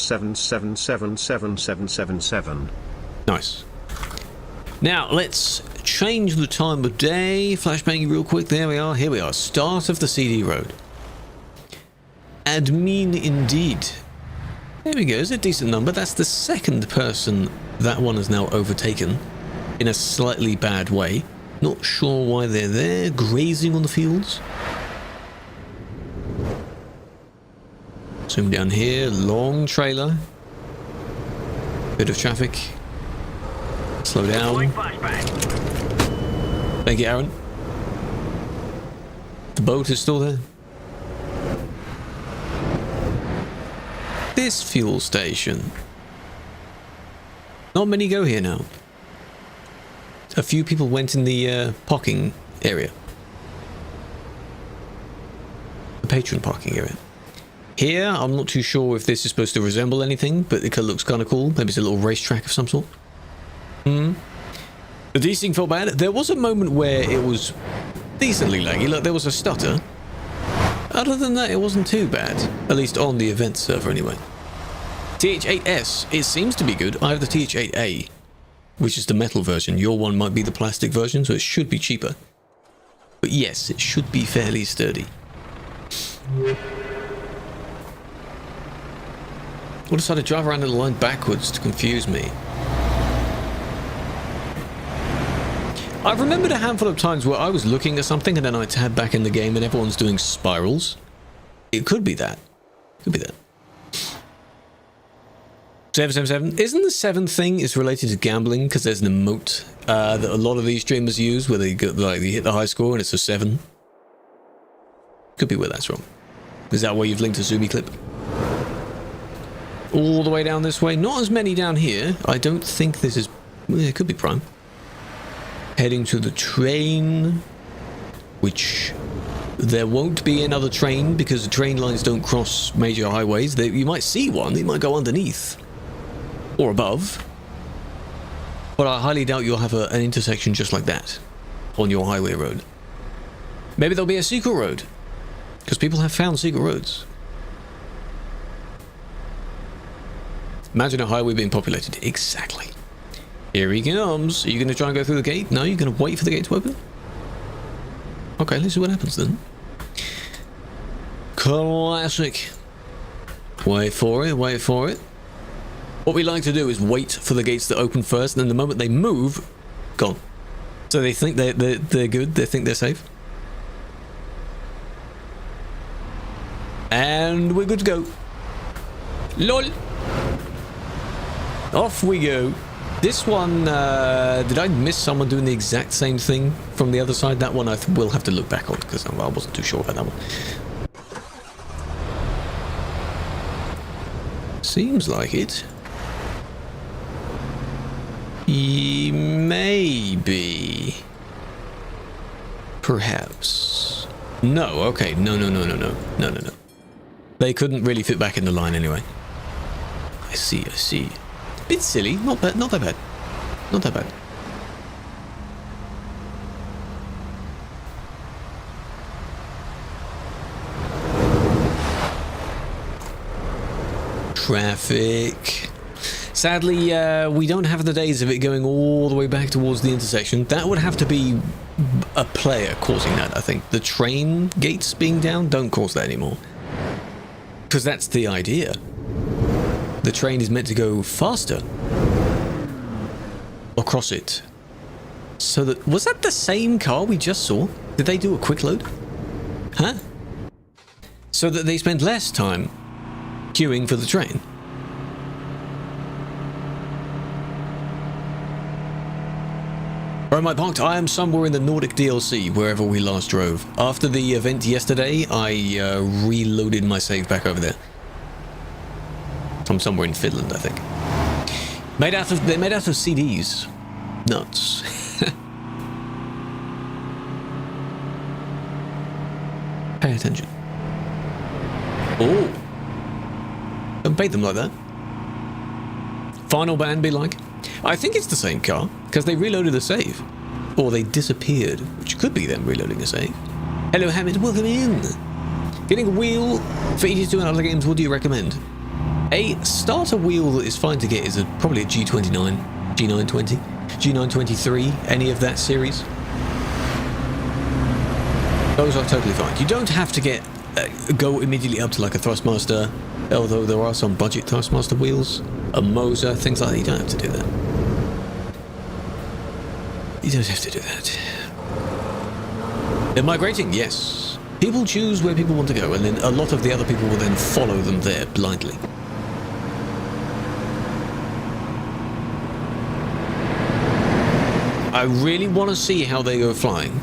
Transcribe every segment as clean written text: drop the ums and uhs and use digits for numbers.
7777777. Nice. Now, let's change the time of day. Flashbang real quick. There we are. Here we are. Start of the CD road. Admin indeed. There we go. It's a decent number. That's the second person that one has now overtaken in a slightly bad way. Not sure why they're there, grazing on the fields. Zoom down here. Long trailer. Bit of traffic. Slow down. Thank you, Aaron. The boat is still there. This fuel station. Not many go here now. A few people went in the parking area. The patron parking area. Here, I'm not too sure if this is supposed to resemble anything, but it looks kind of cool. Maybe it's a little racetrack of some sort. The desync felt bad. There was a moment where it was decently laggy. Look, there was a stutter. Other than that, it wasn't too bad. At least on the event server, anyway. TH8S, it seems to be good. I have the TH8A. which is the metal version. Your one might be the plastic version, so it should be cheaper. But yes, it should be fairly sturdy. We'll decide to drive around the line backwards to confuse me. I've remembered a handful of times where I was looking at something and then I tab back in the game and everyone's doing spirals. It could be that. Could be that. 777. Isn't the 7 thing is related to gambling? Because there's an emote that a lot of these streamers use where they get, like, they hit the high score and it's a 7. Could be where that's wrong. Is that where you've linked a Zoomy clip? All the way down this way. Not as many down here. I don't think this is... Well, it could be Prime. Heading to the train, which there won't be another train because the train lines don't cross major highways. You might see one. It might go underneath or above. But I highly doubt you'll have an intersection just like that on your highway road. Maybe there'll be a secret road because people have found secret roads. Imagine a highway being populated. Exactly. Here he comes. Are you going to try and go through the gate? No, you're going to wait for the gate to open? Okay, let's see what happens then. Classic. Wait for it, wait for it. What we like to do is wait for the gates to open first, and then the moment they move, gone. So they think they're good, they think they're safe. And we're good to go. LOL. Off we go. This one, did I miss someone doing the exact same thing from the other side? That one I will have to look back on because I wasn't too sure about that one. Seems like it. Maybe. Perhaps. No, okay. No. They couldn't really fit back in the line anyway. I see. Bit silly, not bad, not that bad. Not that bad. Traffic. Sadly, we don't have the days of it going all the way back towards the intersection. That would have to be a player causing that, I think. The train gates being down don't cause that anymore. Because that's the idea. The train is meant to go faster across it. So that was that the same car we just saw? Did they do a quick load? Huh? So that they spend less time queuing for the train. Where am I parked? I am somewhere in the Nordic DLC, wherever we last drove. After the event yesterday, I reloaded my save back over there. From somewhere in Finland, I think. They're made out of CDs. Nuts. Pay attention. Oh. Don't bait them like that. Final band be like? I think it's the same car, because they reloaded the save. Or they disappeared, which could be them reloading a save. Hello Hamid, welcome in. Getting a wheel for ET2 and other games, what do you recommend? A starter wheel that is fine to get is probably a G29, G920, G923, any of that series. Those are totally fine. You don't have to get go immediately up to like a Thrustmaster, although there are some budget Thrustmaster wheels, a Moser, things like that. You don't have to do that. You don't have to do that. They're migrating, yes. People choose where people want to go, and then a lot of the other people will then follow them there blindly. I really want to see how they go flying.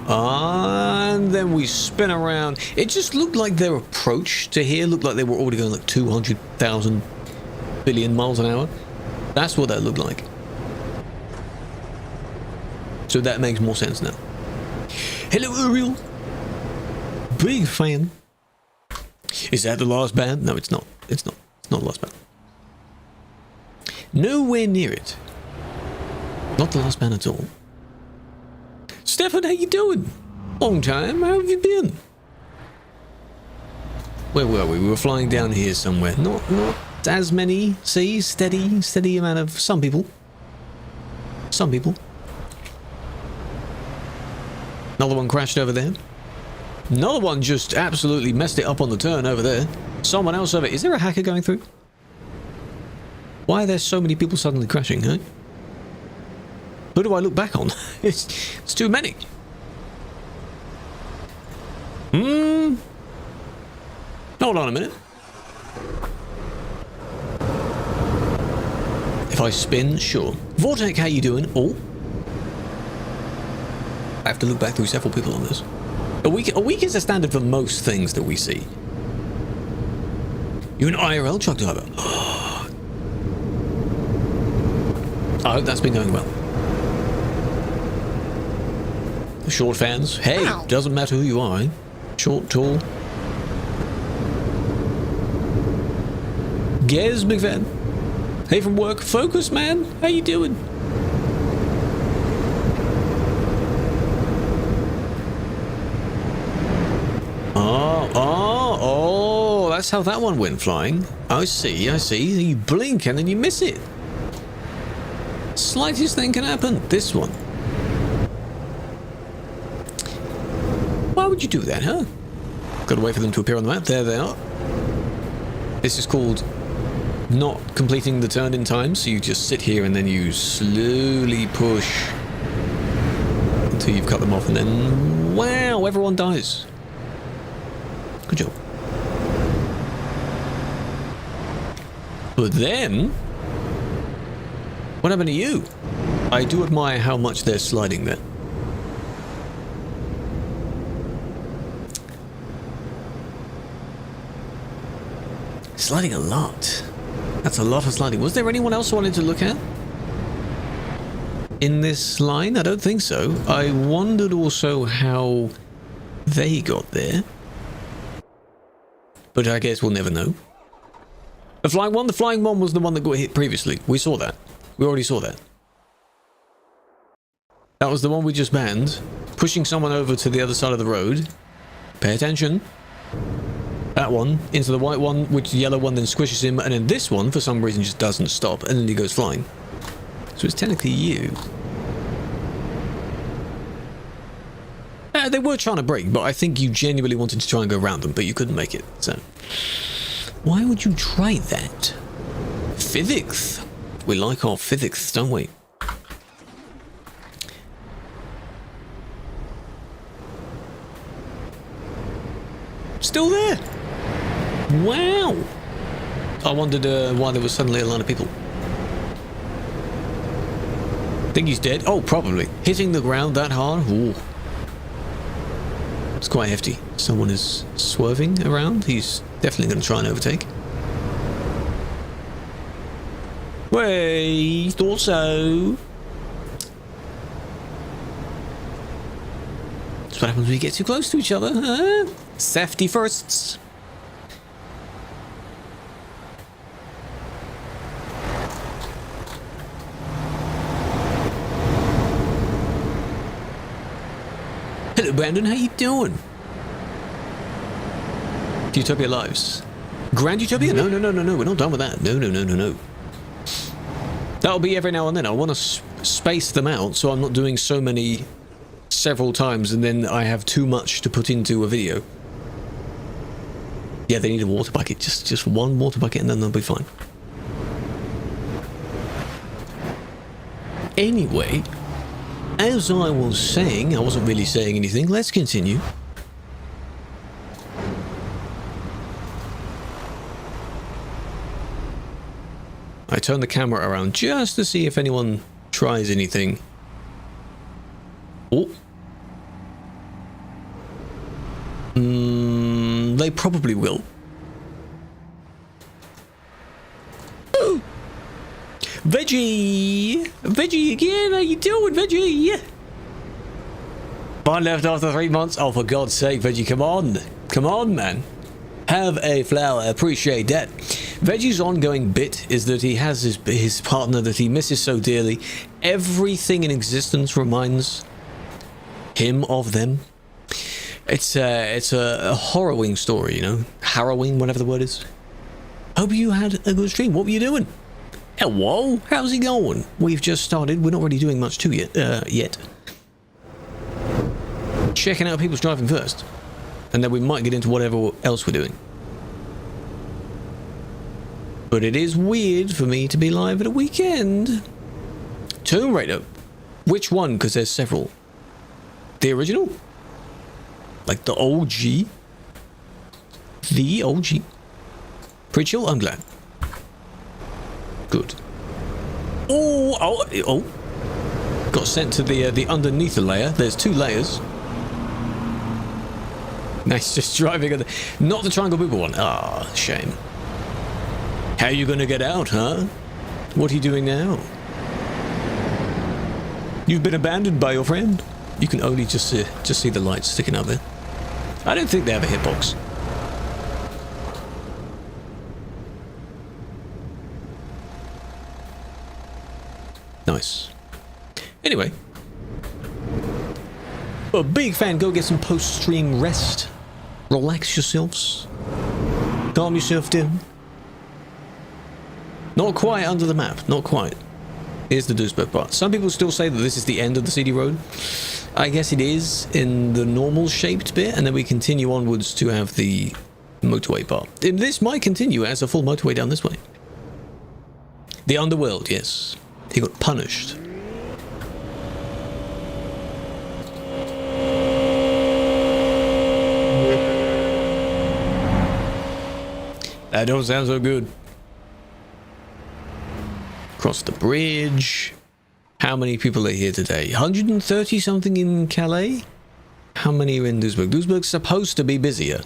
And then we spin around. It just looked like their approach to here looked like they were already going like 200,000 billion miles an hour. That's what that looked like. So that makes more sense now. Hello, Uriel. Big fan. Is that the last band? No, it's not. It's not. It's not the last band. Nowhere near it. Not the last band at all. Stefan, how you doing? Long time. How have you been? Where were we? We were flying down here somewhere. Not not as many. See, steady amount of some people. Some people. Another one crashed over there. Another one just absolutely messed it up on the turn over there. Someone else over. Is there a hacker going through? Why are there so many people suddenly crashing, huh? Who do I look back on? It's too many. Hold on a minute. If I spin, sure. Vortec, how you doing? Oh. I have to look back through several people on this. A week is a standard for most things that we see. You're an IRL truck driver. I hope that's been going well. Short fans. Hey, doesn't matter who you are, eh? Short, tall. Gez, big fan. Hey from work. Focus, man. How you doing? Oh, that's how that one went flying. I see. You blink and then you miss it. Slightest thing can happen. This one. Why would you do that, huh? Gotta wait for them to appear on the map. There they are. This is called not completing the turn in time, so you just sit here and then you slowly push until you've cut them off, and then wow, everyone dies. Good job. But then, what happened to you? I do admire how much they're sliding there. Sliding a lot. That's a lot of sliding. Was there anyone else I wanted to look at in this line? I don't think so. I wondered also how they got there. But I guess we'll never know. The flying one was the one that got hit previously. We saw that. We already saw that. That was the one we just banned. Pushing someone over to the other side of the road. Pay attention. That one into the white one, which the yellow one then squishes him, and then this one for some reason just doesn't stop, and then he goes flying. So it's technically you. They were trying to brake, but I think you genuinely wanted to try and go around them, but you couldn't make it. So why would you try that? Physics. We like our physics, don't we? Still there. Wow. I wondered why there was suddenly a line of people. Think he's dead? Oh, probably. Hitting the ground that hard? Ooh. It's quite hefty. Someone is swerving around. He's definitely going to try and overtake. Wait, thought so. That's what happens when you get too close to each other, huh? Safety firsts. Hello, Brandon. How you doing? Utopia Lives. Grand Utopia? No. We're not done with that. No. That'll be every now and then. I want to space them out so I'm not doing so many several times and then I have too much to put into a video. Yeah, they need a water bucket. Just one water bucket and then they'll be fine. Anyway, as I was saying, I wasn't really saying anything. Let's continue. I turn the camera around just to see if anyone tries anything. Oh. They probably will. Ooh. Veggie! Veggie again! How you doing, Veggie? Mine left after 3 months. Oh, for God's sake, Veggie, come on. Come on, man. Have a flower. Appreciate that. Veggie's ongoing bit is that he has his partner that he misses so dearly. Everything in existence reminds him of them. It's a harrowing story, you know? Harrowing, whatever the word is. Hope you had a good stream. What were you doing? Hello, how's it going? We've just started. We're not really doing much to yet. Checking out people's driving first. And then we might get into whatever else we're doing. But it is weird for me to be live at a weekend. Tomb Raider. Which one? Because there's several. The original? Like the OG? The OG. Pretty chill? I'm glad. Good. Oh! Got sent to the underneath the layer. There's 2 layers. Nice, just driving on the... Not the Triangle Boober one. Ah, shame. How you gonna get out, huh? What are you doing now? You've been abandoned by your friend. You can only just see the lights sticking out there. I don't think they have a hitbox. Nice. Anyway. A big fan, go get some post-stream rest. Relax yourselves. Calm yourself down. Not quite under the map, not quite. Here's the Duisburg part. Some people still say that this is the end of the CD road. I guess it is in the normal shaped bit, and then we continue onwards to have the motorway part. And this might continue as a full motorway down this way. The underworld, yes. He got punished. That don't sound so good. Cross the bridge. How many people are here today? 130 something in Calais? How many are in Duisburg? Duisburg's supposed to be busier.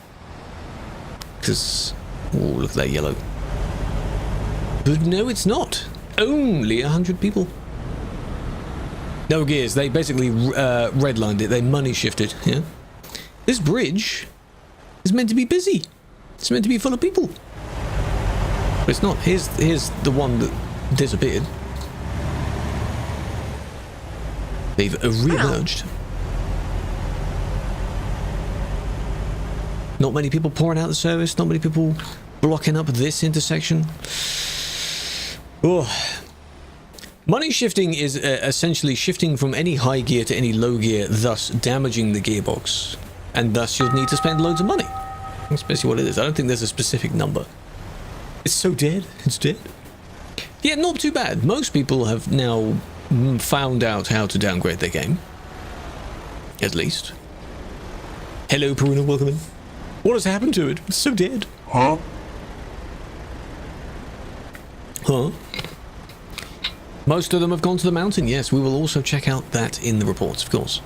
Because... oh, look at that yellow. But no, it's not. Only 100 people. No gears. They basically redlined it. They money shifted. Yeah. This bridge is meant to be busy. It's meant to be full of people. But it's not. Here's the one that disappeared. They've re-emerged. Not many people pouring out the service. Not many people blocking up this intersection. Oh. Money shifting is essentially shifting from any high gear to any low gear, thus damaging the gearbox. And thus you'll need to spend loads of money. That's basically what it is. I don't think there's a specific number. It's so dead. It's dead. Yeah, not too bad. Most people have now found out how to downgrade their game. At least. Hello, Peruna, welcome in. What has happened to it? It's so dead. Huh? Huh? Most of them have gone to the mountain, yes. We will also check out that in the reports, of course.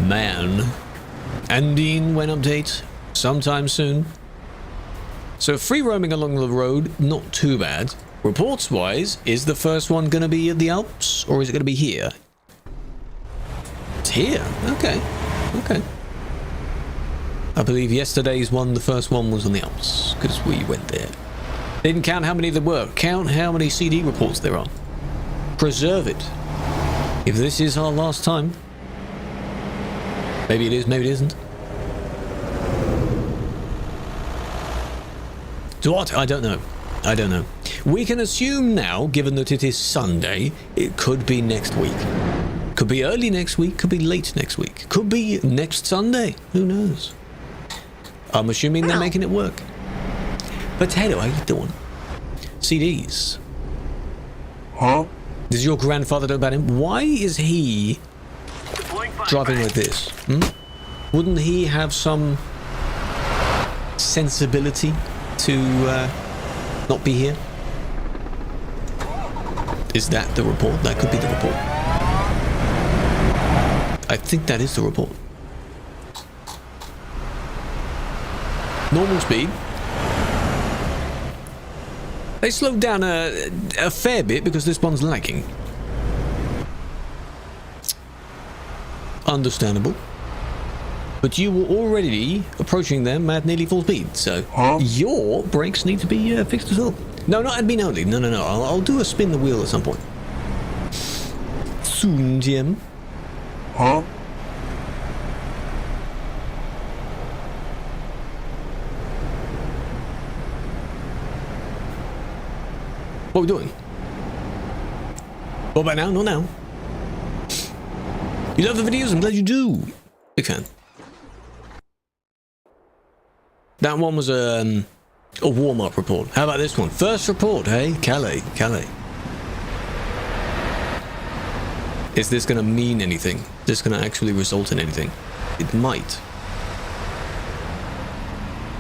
Man. Andine, when update? Sometime soon. So free roaming along the road, not too bad. Reports-wise, is the first one going to be at the Alps, or is it going to be here? It's here. Okay. Okay. I believe yesterday's one, the first one was on the Alps, because we went there. Didn't count how many there were. Count how many CD reports there are. Preserve it. If this is our last time. Maybe it is, maybe it isn't. So what? I don't know. I don't know. We can assume now, given that it is Sunday, it could be next week. Could be early next week, could be late next week. Could be next Sunday. Who knows? I'm assuming they're making it work. Potato, how you doing? CDs. Huh? Does your grandfather know about him? Why is he driving like this? Wouldn't he have some sensibility to not be here? Is that the report? That could be the report. I think that is the report. Normal speed. They slowed down a fair bit because this one's lagging. Understandable. But you were already approaching them at nearly full speed, so your brakes need to be fixed as well. No, not admin only. No. I'll do a spin the wheel at some point. Soon, Jim. Huh? What are we doing? What about now? Not now. You love the videos? I'm glad you do. Big fan. That one was a warm-up report. How about this one? First report, hey? Calais. Is this going to mean anything? Is this going to actually result in anything? It might.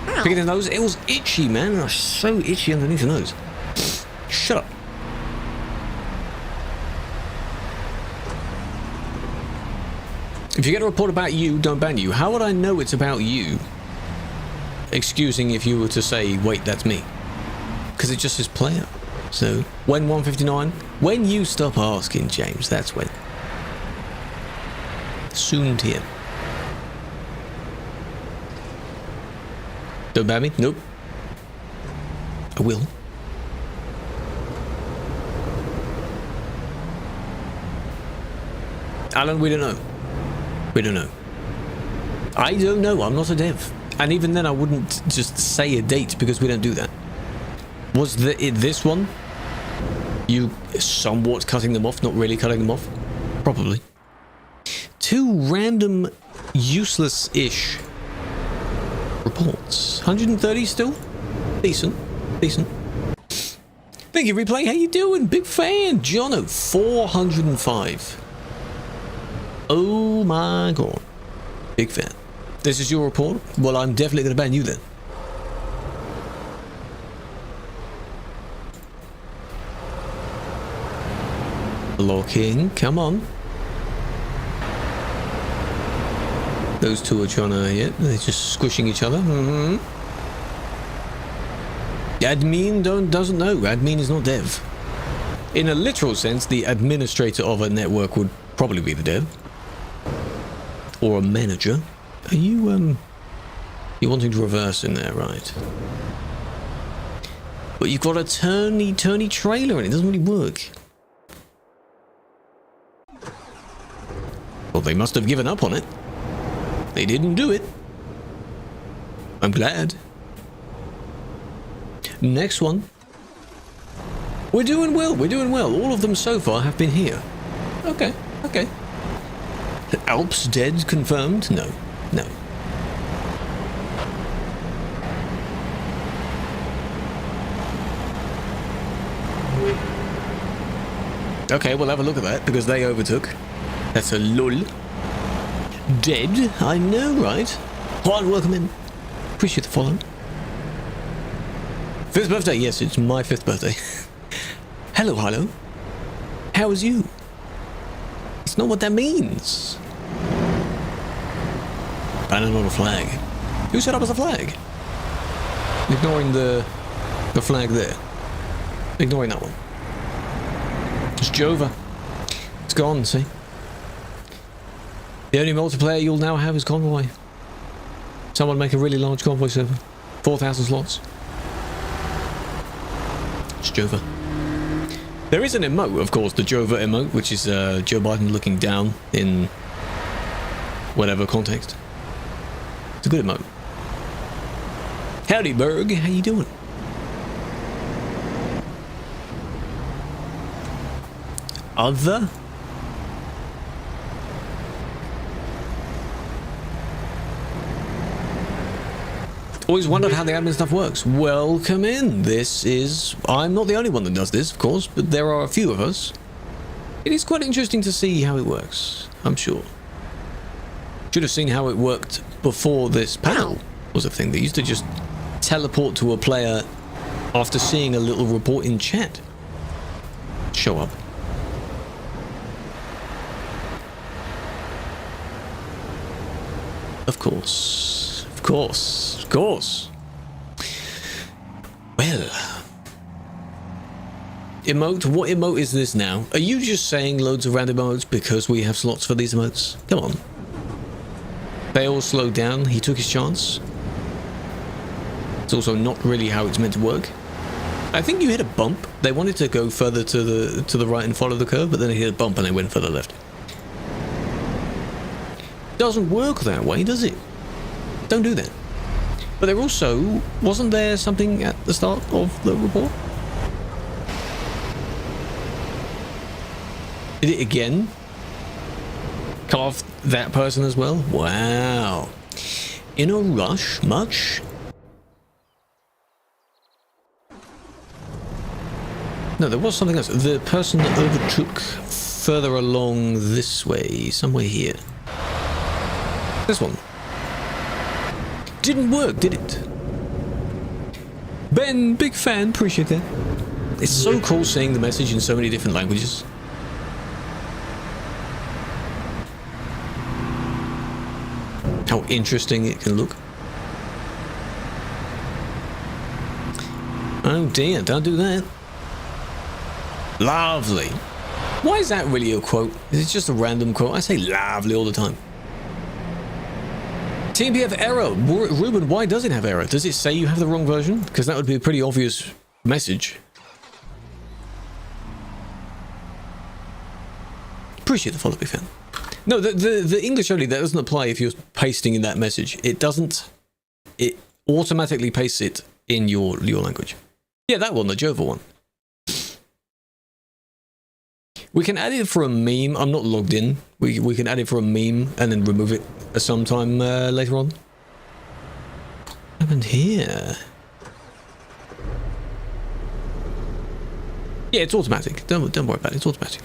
Look at his nose. It was itchy, man. It was so itchy underneath the nose. Shut up. If you get a report about you, don't ban you. How would I know it's about you? Excusing if you were to say, wait, that's me. Because it just says player. So, when 159? When you stop asking, James, that's when. Soon here. Don't ban me? Nope. I will. Alan, we don't know. We don't know. I don't know. I'm not a dev. And even then, I wouldn't just say a date because we don't do that. Was this one? You somewhat cutting them off, not really cutting them off? Probably. Two random, useless-ish reports. 130 still? Decent. Thank you, Replay. How you doing? Big fan. Jono, 405. Oh my god. Big fan. This is your report? Well, I'm definitely going to ban you then. Blocking. Come on. Those two are trying to... Yeah, they're just squishing each other. Admin doesn't know. Admin is not dev. In a literal sense, the administrator of a network would probably be the dev. Or a manager. Are you, you're wanting to reverse in there, right? But you've got a turny trailer and it doesn't really work. Well, they must have given up on it. They didn't do it. I'm glad. Next one. We're doing well. All of them so far have been here. Okay. Alps dead confirmed? No. Okay, we'll have a look at that because they overtook. That's a lull. Dead? I know, right? Juan, welcome in. Appreciate the follow. 5th birthday? Yes, it's my 5th birthday. Hello. How is you? It's not what that means. Banner on a flag. Who set up as a flag? Ignoring the flag there. Ignoring that one. It's Jova. It's gone, see? The only multiplayer you'll now have is Convoy. Someone make a really large Convoy server. 4,000 slots. It's Jova. There is an emote, of course, the Jova emote, which is Joe Biden looking down in whatever context. It's a good emote. Howdy, Berg. How you doing? Other? Always wondered how the admin stuff works. Welcome in. I'm not the only one that does this, of course, but there are a few of us. It is quite interesting to see how it works, I'm sure. Should have seen how it worked before this panel was a thing. They used to just teleport to a player after seeing a little report in chat. Show up. Of course. Well. Emote? What emote is this now? Are you just saying loads of random emotes because we have slots for these emotes? Come on. They all slowed down. He took his chance. It's also not really how it's meant to work. I think you hit a bump. They wanted to go further to the right and follow the curve, but then they hit a bump and they went further left. Doesn't work that way, does it? Don't do that. But there also... Wasn't there something at the start of the report? Did it again? Cut off that person as well? Wow. In a rush, much? No, there was something else. The person that overtook further along this way, somewhere here. This one. Didn't work, did it? Ben, big fan, appreciate that. It's so cool seeing the message in so many different languages. How interesting it can look. Oh dear, don't do that. Lovely. Why is that really a quote? Is it just a random quote? I say lovely all the time. TMP have error. Ruben, why does it have error? Does it say you have the wrong version? Because that would be a pretty obvious message. Appreciate the follow, big fan. No, the English only, that doesn't apply if you're pasting in that message. It doesn't. It automatically pastes it in your language. Yeah, that one, the Jova one. We can add it for a meme. I'm not logged in. We can add it for a meme and then remove it sometime later on. What happened here? Yeah, it's automatic. Don't worry about it. It's automatic.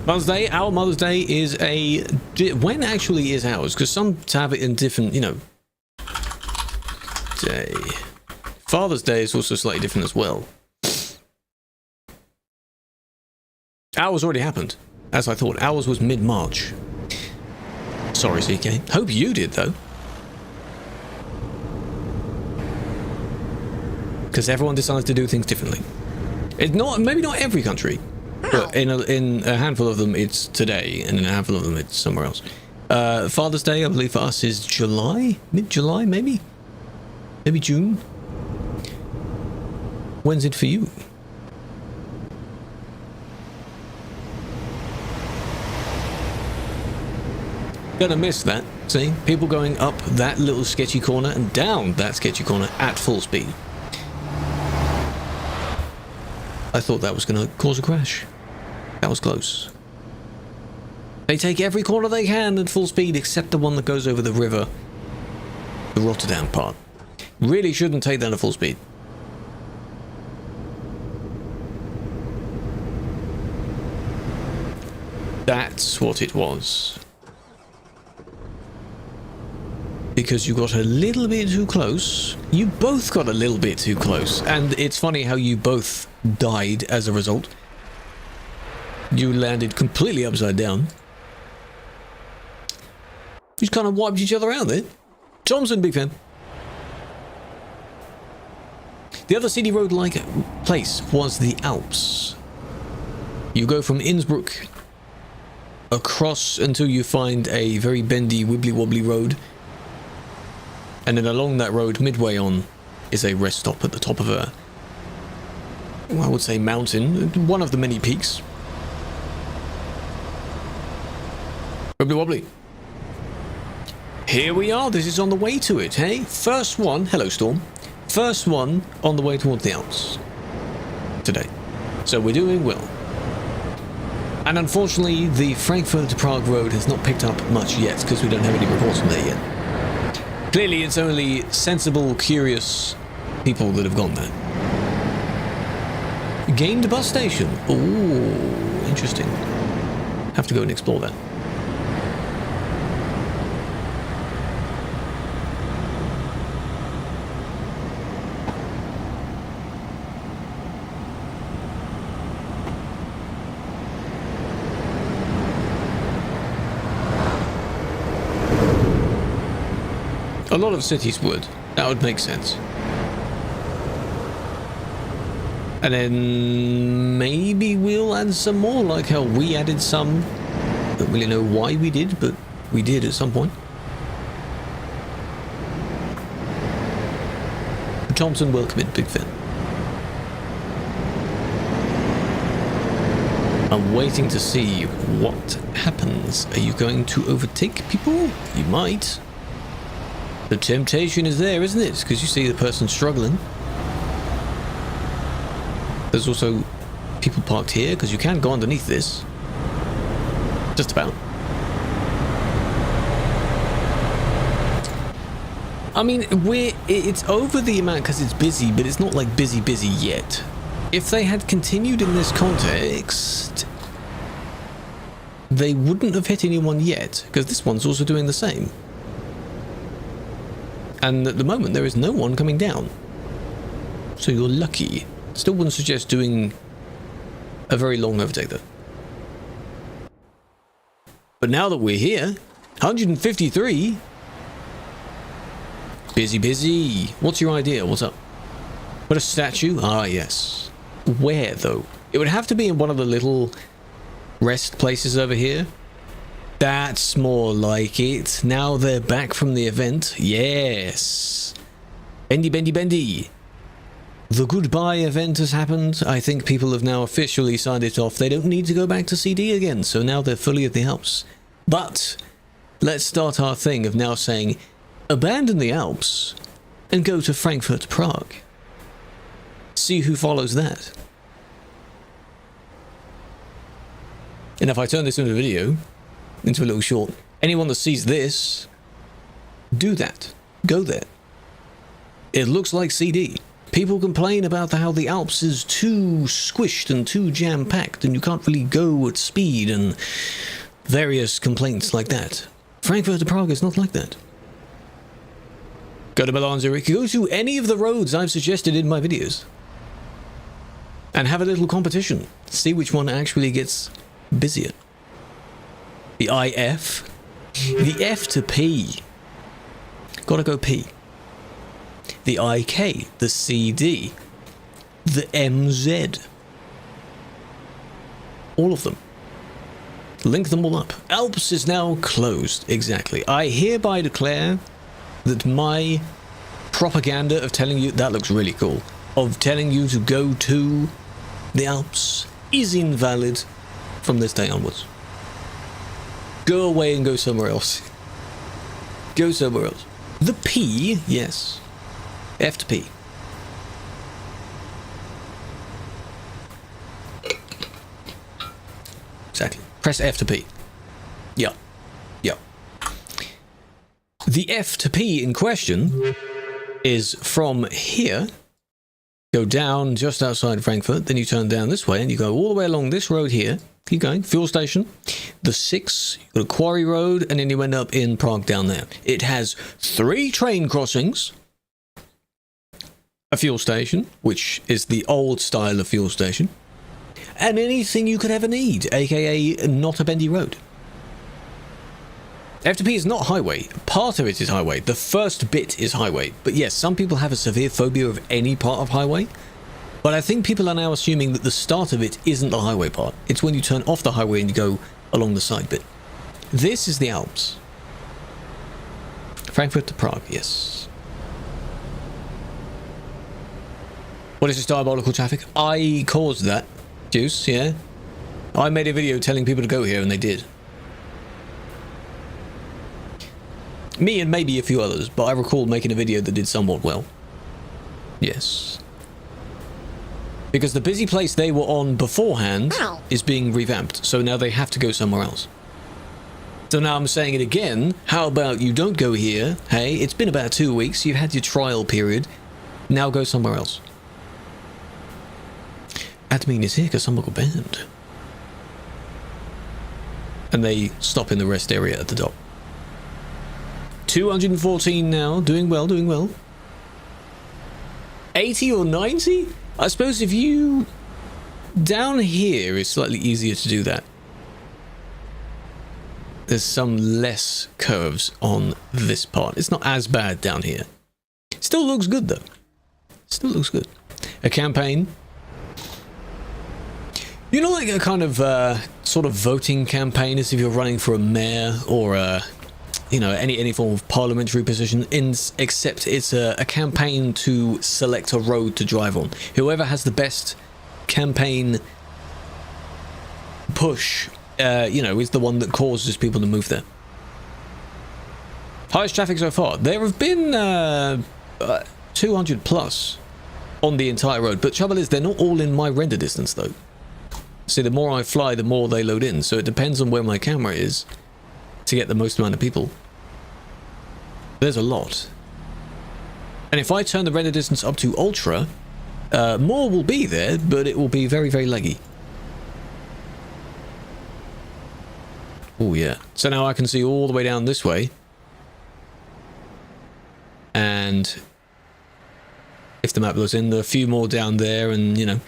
Mother's Day. Our Mother's Day is a... When actually is ours? Because some have it in different, you know... Day. Father's Day is also slightly different as well. Ours already happened, as I thought. Ours was mid-March. Sorry, CK. Hope you did, though. Because everyone decides to do things differently. It's not, maybe not every country, but in a handful of them it's today, and in a handful of them it's somewhere else. Father's Day, I believe for us, is July? Mid-July, maybe? Maybe June? When's it for you? Gonna miss that. See? People going up that little sketchy corner and down that sketchy corner at full speed. I thought that was gonna cause a crash. That was close. They take every corner they can at full speed except the one that goes over the river. The Rotterdam part. Really shouldn't take that at full speed. That's what it was. Because you got a little bit too close. You both got a little bit too close. And it's funny how you both died as a result. You landed completely upside down. You just kind of wiped each other out there. Thompson, big fan. The other CD road-like place was the Alps. You go from Innsbruck across until you find a very bendy, wibbly-wobbly road. And then along that road, midway on, is a rest stop at the top of a, well, I would say mountain, one of the many peaks. Wibbly-wobbly. Here we are, this is on the way to it, hey? First one, hello Storm. First one on the way towards the Alps today. So we're doing well. And unfortunately, the Frankfurt to Prague road has not picked up much yet because we don't have any reports from there yet. Clearly, it's only sensible, curious people that have gone there. Gained bus station. Ooh, interesting. Have to go and explore that. A lot of cities would. That would make sense. And then maybe we'll add some more, like how we added some. Don't really know why we did, but we did at some point. Thompson, welcome in, big fan. I'm waiting to see what happens. Are you going to overtake people? You might. The temptation is there, isn't it? Because you see the person struggling. There's also people parked here, because you can go underneath this. Just about. I mean, it's over the amount because it's busy, but it's not like busy yet. If they had continued in this context, they wouldn't have hit anyone yet, because this one's also doing the same. And at the moment, there is no one coming down. So you're lucky. Still wouldn't suggest doing a very long overtake, though. But now that we're here, 153... Busy. What's your idea? What's up? Put a statue? Ah, yes. Where, though? It would have to be in one of the little rest places over here. That's more like it. Now they're back from the event. Yes. Bendy. The goodbye event has happened. I think people have now officially signed it off. They don't need to go back to CD again, so now they're fully at the Alps. But let's start our thing of now saying, abandon the Alps and go to Frankfurt, Prague. See who follows that. And if I turn this into a video, into a little short, anyone that sees this, do that. Go there. It looks like CD. People complain about how the Alps is too squished and too jam-packed and you can't really go at speed and various complaints like that. Frankfurt to Prague is not like that. Go to Milan, Zurich, go to any of the roads I've suggested in my videos. And have a little competition. See which one actually gets busier. The IF. The F to P. Gotta go P. The IK. The CD. The MZ. All of them. Link them all up. Alps is now closed. Exactly. I hereby declare that my propaganda of telling you, that looks really cool, of telling you to go to the Alps is invalid from this day onwards. Go away and go somewhere else. Go somewhere else. The P, yes. F to P. Exactly. Press F to P. Yeah. The F to P in question is from here, go down just outside Frankfurt, then you turn down this way and you go all the way along this road here, keep going, fuel station, the 6, you got a quarry road, and then you end up in Prague down there. It has 3 train crossings, a fuel station, which is the old style of fuel station, and anything you could ever need, aka not a bendy road. F2P is not highway. Part of it is highway. The first bit is highway. But yes, some people have a severe phobia of any part of highway. But I think people are now assuming that the start of it isn't the highway part. It's when you turn off the highway and you go along the side bit. This is the Alps. Frankfurt to Prague, yes. What is this diabolical traffic? I caused that. Juice, yeah. I made a video telling people to go here and they did. Me and maybe a few others, but I recall making a video that did somewhat well. Yes. Because the busy place they were on beforehand is being revamped, so now they have to go somewhere else. So now I'm saying it again, how about you don't go here? Hey, it's been about 2 weeks, you've had your trial period, now go somewhere else. Admin is here because someone got banned. And they stop in the rest area at the dock. 214 now, doing well, doing well. 80 or 90? I suppose if you... Down here is slightly easier to do that. There's some less curves on this part. It's not as bad down here. Still looks good though. Still looks good. A campaign. You know, like a kind of sort of voting campaign as if you're running for a mayor or a... You know, any form of parliamentary position, except it's a campaign to select a road to drive on. Whoever has the best campaign push, you know, is the one that causes people to move there. Highest traffic so far. There have been 200 plus on the entire road. But trouble is, they're not all in my render distance, though. See, the more I fly, the more they load in. So it depends on where my camera is to get the most amount of people. There's a lot. And if I turn the render distance up to ultra, more will be there, but it will be very, very laggy. Oh, yeah. So now I can see all the way down this way. And if the map loads in, there are a few more down there, and, you know.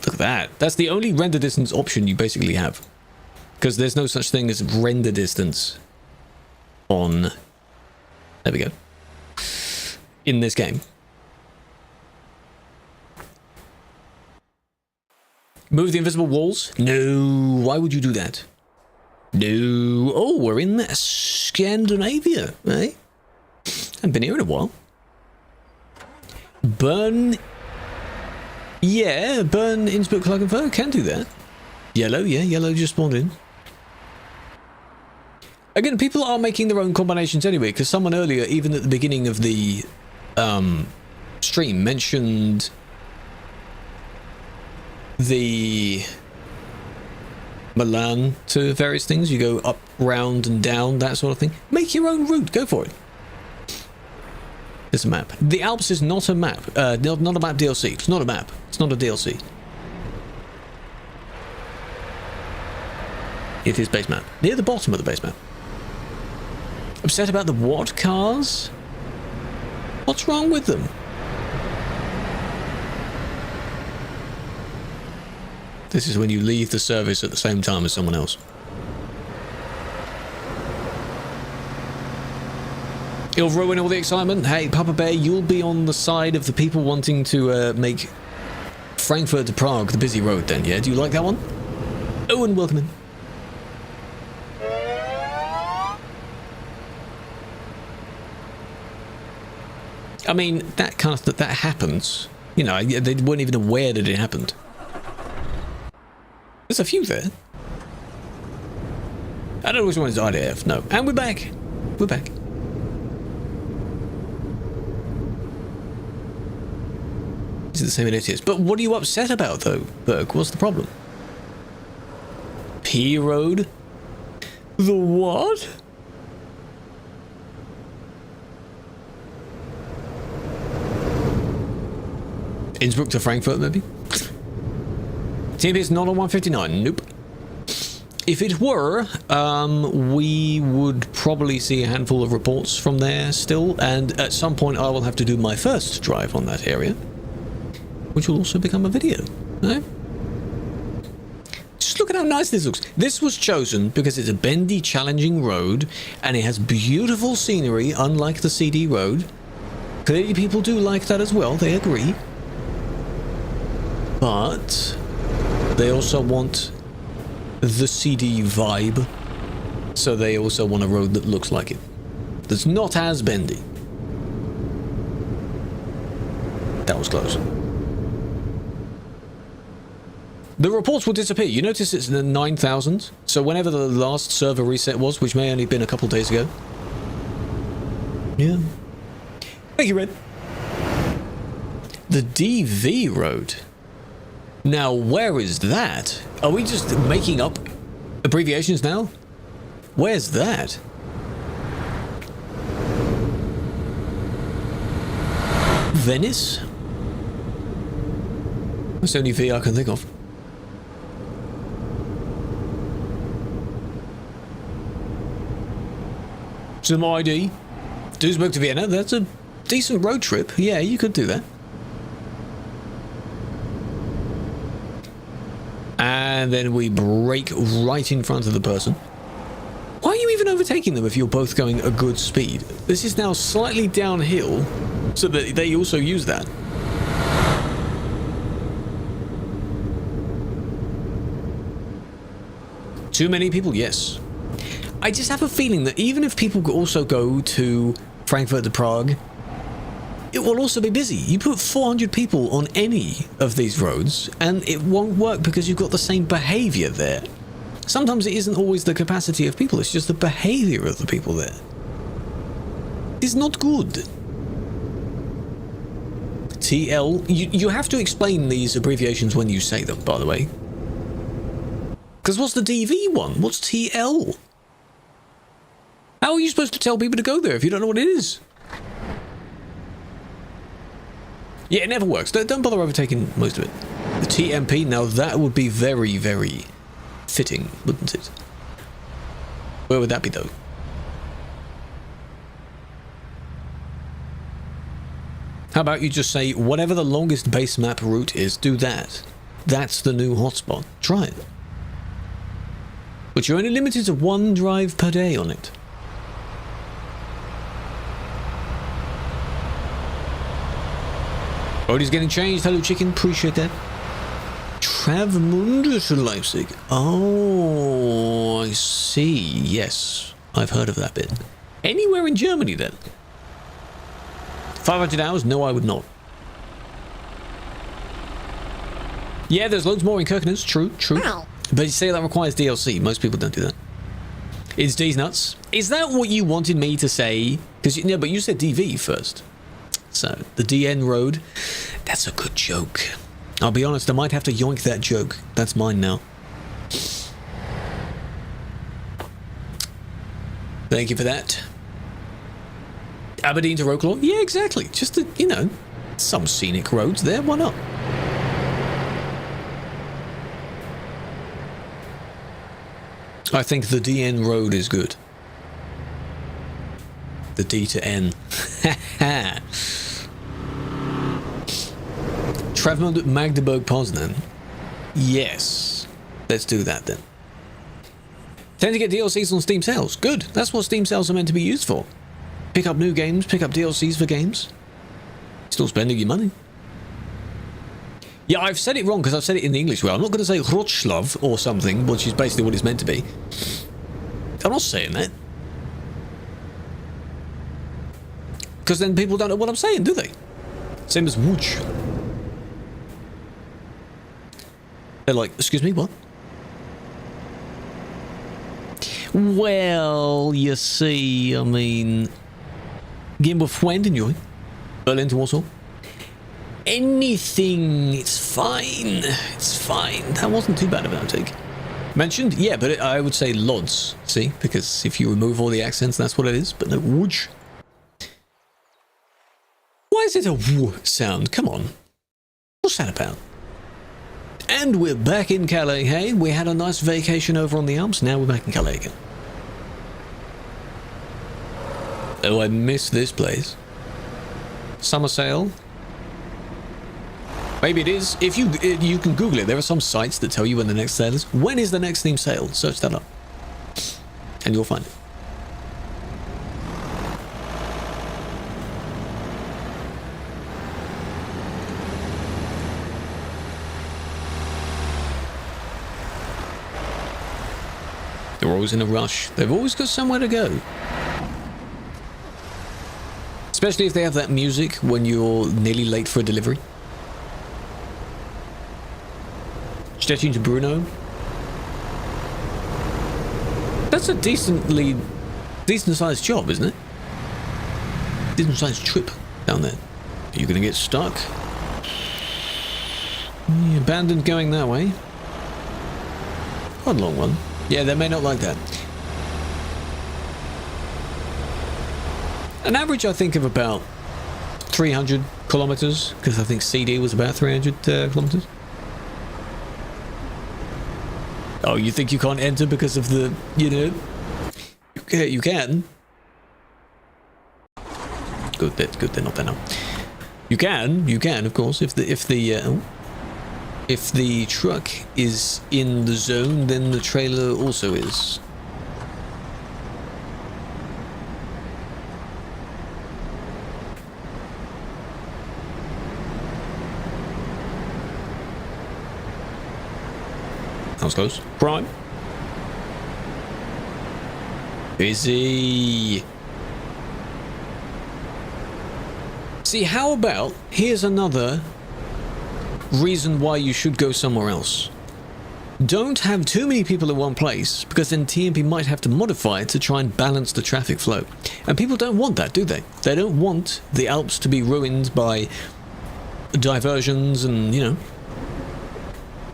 Look at that. That's the only render distance option you basically have. Because there's no such thing as render distance on... There we go. In this game. Move the invisible walls? No. Why would you do that? No. Oh, we're in Scandinavia, eh? I've been here in a while. Burn... Yeah, burn Innsbruck Klagenfurt can do that. Yellow, yeah, yellow just spawned in. Again, people are making their own combinations anyway, because someone earlier, even at the beginning of the stream, mentioned the Milan to various things. You go up, round, and down, that sort of thing. Make your own route. Go for it. It's a map. The Alps is not a map. Not a map DLC. It's not a map. It's not a DLC. It is base map. Near the bottom of the base map. Upset about the what cars? What's wrong with them? This is when you leave the service at the same time as someone else. It'll ruin all the excitement. Hey, Papa Bear, you'll be on the side of the people wanting to make Frankfurt to Prague the busy road then, yeah? Do you like that one? Owen, welcome in. I mean, that kind of that happens. You know, they weren't even aware that it happened. There's a few there. I don't always want to IDF, no. And we're back. We're back. Is it the same in ATS? But what are you upset about, though, Berg? What's the problem? P Road? The what? Innsbruck to Frankfurt, maybe? TMP is not on 159. Nope. If it were, we would probably see a handful of reports from there still, and at some point I will have to do my first drive on that area, which will also become a video. No? Just look at how nice this looks. This was chosen because it's a bendy, challenging road, and it has beautiful scenery, unlike the CD road. Clearly people do like that as well, they agree. But they also want the CD vibe, so they also want a road that looks like it. That's not as bendy. That was close. The reports will disappear. You notice it's in the 9,000, so whenever the last server reset was, which may only have been a couple days ago. Yeah. Thank you, Red. The DV road. Now, where is that? Are we just making up abbreviations now? Where's that? Venice? That's the only V I can think of. Some ID. Duisburg to Vienna. That's a decent road trip. Yeah, you could do that. And then we brake right in front of the person. Why are you even overtaking them if you're both going a good speed? This is now slightly downhill, so that they also use that. Too many people? Yes. I just have a feeling that even if people also go to Frankfurt to Prague, it will also be busy. You put 400 people on any of these roads and it won't work because you've got the same behavior there. Sometimes it isn't always the capacity of people, it's just the behavior of the people there. It's not good. TL. You have to explain these abbreviations when you say them, by the way. Because what's the DV one? What's TL? How are you supposed to tell people to go there if you don't know what it is? Yeah, it never works. Don't bother overtaking most of it. The TMP, now that would be very, very fitting, wouldn't it? Where would that be, though? How about you just say, whatever the longest base map route is, do that. That's the new hotspot. Try it. But you're only limited to 1 drive per day on it. Road is getting changed. Hello, chicken. Appreciate that. Travemünde to Leipzig. Oh, I see. Yes, I've heard of that bit. Anywhere in Germany, then? 500 hours? No, I would not. Yeah, there's loads more in Kirkenes. True, true. Wow. But you say that requires DLC. Most people don't do that. It's D's nuts. Is that what you wanted me to say? Because no, but you said DV first. So the DN road. That's a good joke. I'll be honest. I might have to yoink that joke. That's mine now. Thank you for that. Aberdeen to Rocklaw? Yeah, exactly. Just, you know, some scenic roads there. Why not? I think the DN road is good. The D to N. Travemünde, Magdeburg, Poznan. Yes. Let's do that then. Tend to get DLCs on Steam sales. Good. That's what Steam sales are meant to be used for. Pick up new games, pick up DLCs for games. Still spending your money. Yeah, I've said it wrong because I've said it in the English way. I'm not going to say Wrocław or something, which is basically what it's meant to be. I'm not saying that. Because then people don't know what I'm saying, do they? Same as Łódź. They're like, excuse me, what? Well, you see, I mean... Game of Freunde, Berlin to Warsaw. Anything, it's fine. It's fine. That wasn't too bad of an outtake. Mentioned? Yeah, but I would say Lodz, see? Because if you remove all the accents, that's what it is. But no, Łódź. Why is it a W sound? Come on. What's that about? And we're back in Calais, hey? We had a nice vacation over on the Alps. Now we're back in Calais again. Oh, I miss this place. Summer sale. Maybe it is. If you can Google it. There are some sites that tell you when the next sale is. When is the next theme sale? Search that up. And you'll find it. They're always in a rush. They've always got somewhere to go. Especially if they have that music when you're nearly late for a delivery. Stettin to Bruno. That's a decent sized job, isn't it? Decent sized trip down there. Are you going to get stuck? Abandoned going that way. Quite a long one. Yeah, they may not like that. An average, I think, of about 300 kilometers, because I think CD was about 300 kilometers. Oh, you think you can't enter because of the, you know? You can. Good, they're not there now. You can, of course, if the truck is in the zone, then the trailer also is. That was close. Prime. Busy. See, how about, here's another reason why you should go somewhere else. Don't have too many people in one place, because then TMP might have to modify it to try and balance the traffic flow. And people don't want that, do they? They don't want the Alps to be ruined by diversions and, you know,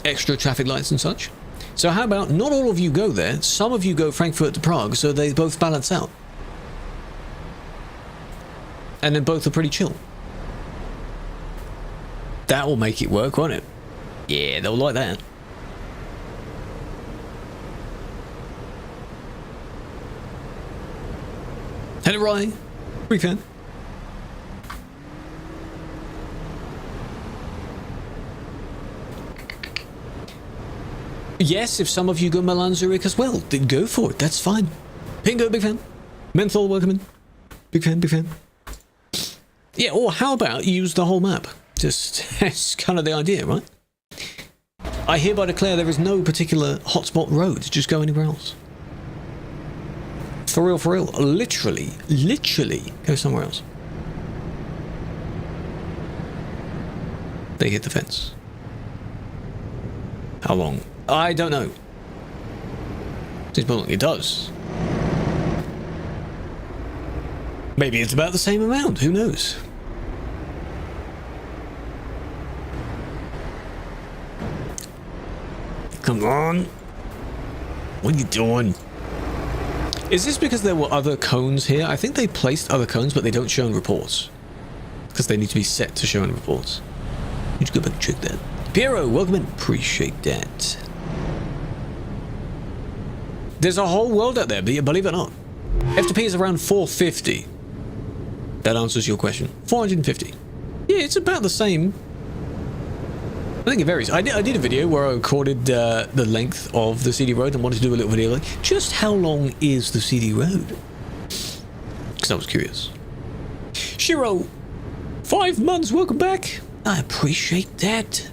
extra traffic lights and such. So how about not all of you go there, some of you go Frankfurt to Prague, so they both balance out. And then both are pretty chill. That will make it work, won't it? Yeah, they'll like that. Hello, Ryan. Big fan. Yes, if some of you go Milan Zurich as well, then go for it. That's fine. Pingo, big fan. Menthol, welcome in. Big fan, big fan. Yeah, or how about use the whole map? Just, that's kind of the idea, right? I hereby declare there is no particular hotspot road. Just go anywhere else. For real, literally go somewhere else. They hit the fence. How long? I don't know. It does. Maybe it's about the same amount, who knows? Come on. What are you doing? Is this because there were other cones here? I think they placed other cones, but they don't show in reports. Because they need to be set to show in reports. Need to go back and check that. Piero, welcome in. Appreciate that. There's a whole world out there, believe it or not. F2P is around 450. That answers your question. 450. Yeah, it's about the same. I think it varies. I did a video where I recorded the length of the CD road and wanted to do a little video like, just how long is the CD road? Because I was curious. Shiro, 5 months, welcome back. I appreciate that.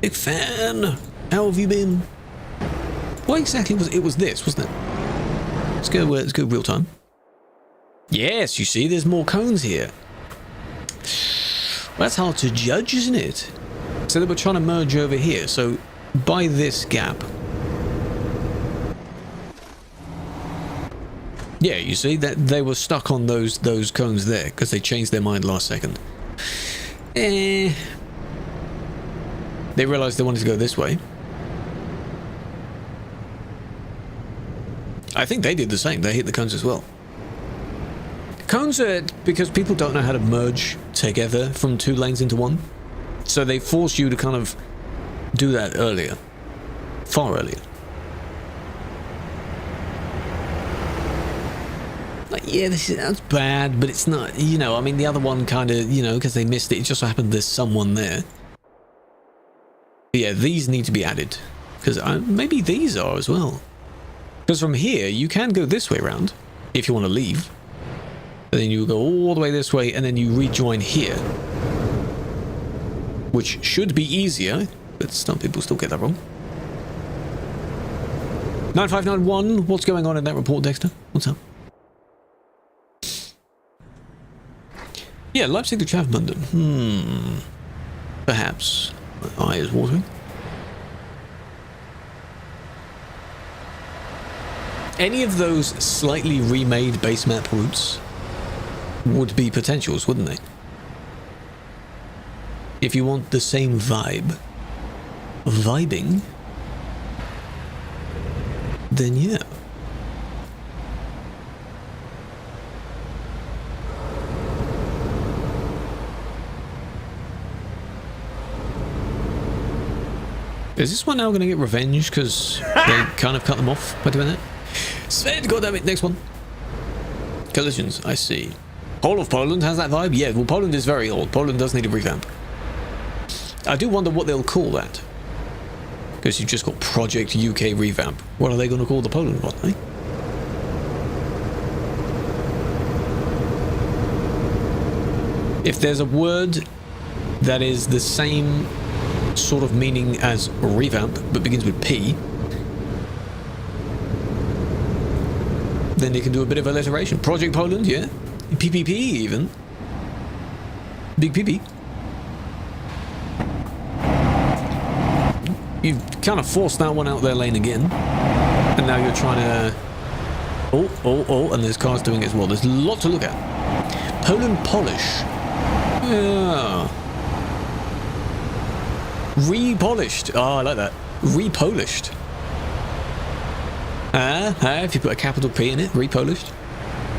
Big fan. How have you been? What exactly was it? It was this, wasn't it? Let's go real time. Yes, you see, there's more cones here. Well, that's hard to judge, isn't it? So they were trying to merge over here, so by this gap. Yeah, you see that they were stuck on those cones there because they changed their mind last second. They realized they wanted to go this way. I think they did the same. They hit the cones as well. Cones are because people don't know how to merge together from 2 lanes into 1. So they force you to kind of do that earlier. Far earlier. Like, yeah, that's bad, but it's not, you know, I mean, the other one kind of, you know, because they missed it, it just so happened there's someone there. But yeah, these need to be added. Because maybe these are as well. Because from here, you can go this way around, if you want to leave. And then you go all the way this way, and then you rejoin here. Which should be easier, but some people still get that wrong. 9591, what's going on in that report, Dexter? What's up? Yeah, Leipzig to Travemünde. Perhaps. My eye is watering. Any of those slightly remade base map routes would be potentials, wouldn't they? If you want the same vibe, vibing, then yeah. Is this one now going to get revenge because they kind of cut them off by doing that? Sven, goddammit, next one. Collisions, I see. Whole of Poland has that vibe? Yeah, well, Poland is very old. Poland does need a revamp. I do wonder what they'll call that. Because you've just got Project UK Revamp. What are they going to call the Poland one, eh? If there's a word that is the same sort of meaning as revamp, but begins with P, then they can do a bit of alliteration. Project Poland, yeah. PPP even. Big PP. You've kind of forced that one out their lane again. And now you're trying to... Oh, and there's cars doing it as well. There's a lot to look at. Poland Polish. Yeah. Repolished. Oh, I like that. Repolished. If you put a capital P in it, repolished.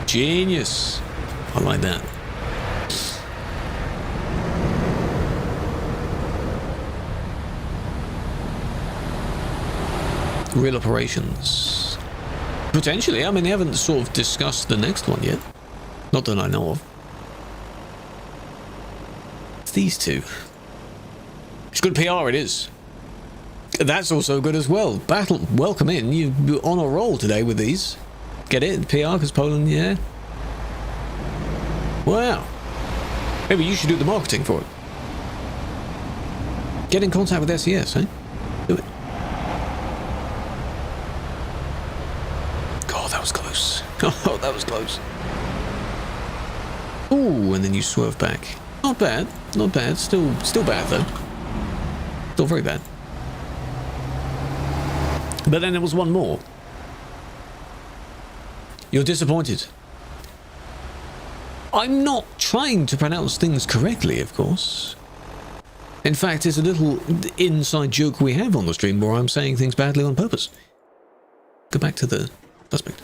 Genius. I like that. Real operations. Potentially. I mean, they haven't sort of discussed the next one yet. Not that I know of. It's these two. It's good PR, it is. That's also good as well. Battle, welcome in. You're on a roll today with these. Get it? PR, because Poland, yeah. Wow. Maybe you should do the marketing for it. Get in contact with SES, eh? Do it. God, that was close. Oh, that was close. Ooh, and then you swerve back. Not bad. Not bad. Still bad, though. Still very bad. But then there was one more. You're disappointed. I'm not trying to pronounce things correctly, of course. In fact, it's a little inside joke we have on the stream where I'm saying things badly on purpose. Go back to the suspect.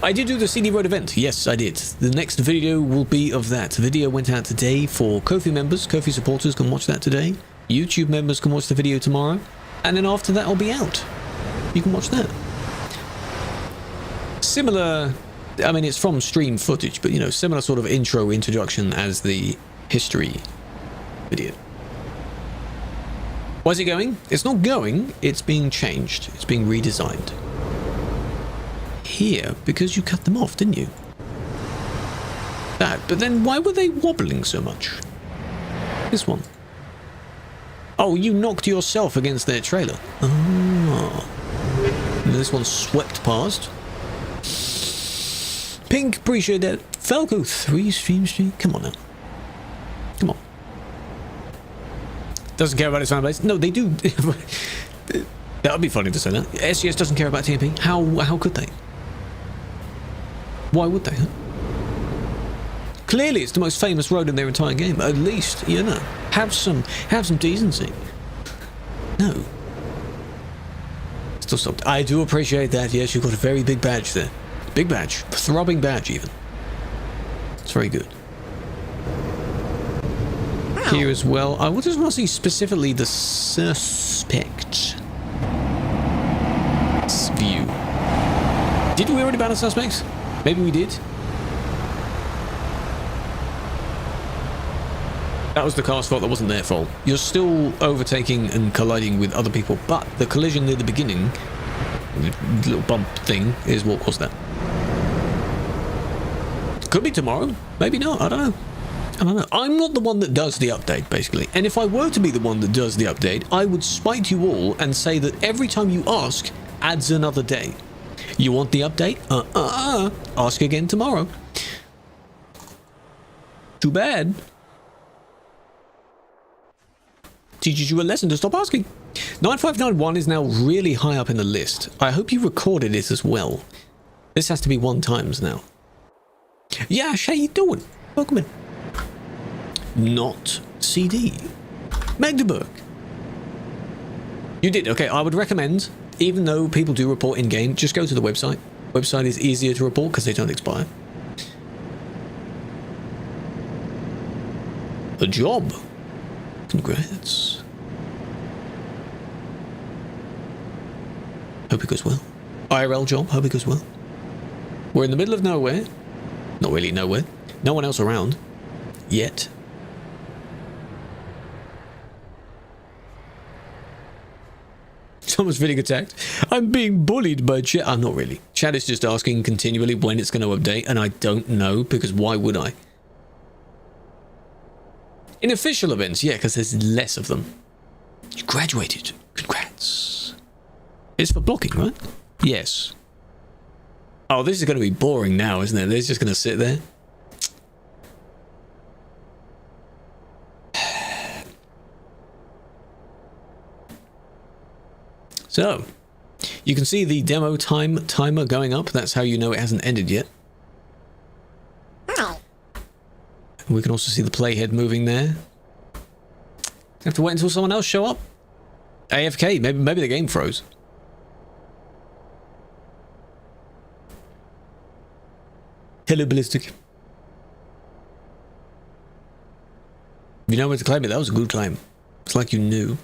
I did do the CD Road event. Yes, I did. The next video will be of that. The video went out today for Ko-fi members. Ko-fi supporters can watch that today. YouTube members can watch the video tomorrow. And then after that, it'll be out. You can watch that. Similar, I mean, it's from stream footage, but, you know, similar sort of introduction as the history video. Why is it going? It's not going, it's being changed. It's being redesigned. Here, because you cut them off, didn't you? That, but then why were they wobbling so much? This one. Oh, you knocked yourself against their trailer. Oh. And this one swept past. Pink, appreciate that. Falco 3 stream. Come on now. Come on. Doesn't care about his fan base. No, they do. That would be funny to say that. SES doesn't care about TMP. How could they? Why would they? Huh? Clearly, it's the most famous road in their entire game. At least, you know, have some decency. No. Still stopped. I do appreciate that. Yes, you've got a very big badge there. Big badge, throbbing badge even. It's very good. Wow. Here as well. I just want to see specifically the suspect view. Did we already ban the suspects? Maybe we did. That was the car's fault, that wasn't their fault. You're still overtaking and colliding with other people, but the collision near the beginning, the little bump thing, is what caused that. Could be tomorrow, maybe not, I don't know. I don't know. I'm not the one that does the update, basically. And if I were to be the one that does the update, I would spite you all and say that every time you ask, adds another day. You want the update? Ask again tomorrow. Too bad. Teaches you a lesson to stop asking. 9591 is now really high up in the list. I hope you recorded it as well. This has to be 1 times now. Yeah, how you doing? Welcome in. Not CD. Magdeburg. You did. Okay, I would recommend, even though people do report in-game, just go to the website. Website is easier to report because they don't expire. A job. Congrats. Hope it goes well. IRL job, hope it goes well. We're in the middle of nowhere. Not really nowhere. No one else around. Yet. Someone's feeling attacked. I'm being bullied by chat. I'm not really. Chat is just asking continually when it's going to update, and I don't know, because why would I? In official events, yeah, because there's less of them. You graduated. Congrats. It's for blocking, right? Yes. Oh, this is going to be boring now, isn't it? They're just going to sit there. So, you can see the demo timer going up. That's how you know it hasn't ended yet. We can also see the playhead moving there. Have to wait until someone else show up. AFK. Maybe the game froze. Hello, Ballistic. You know where to claim it. That was a good claim. It's like you knew.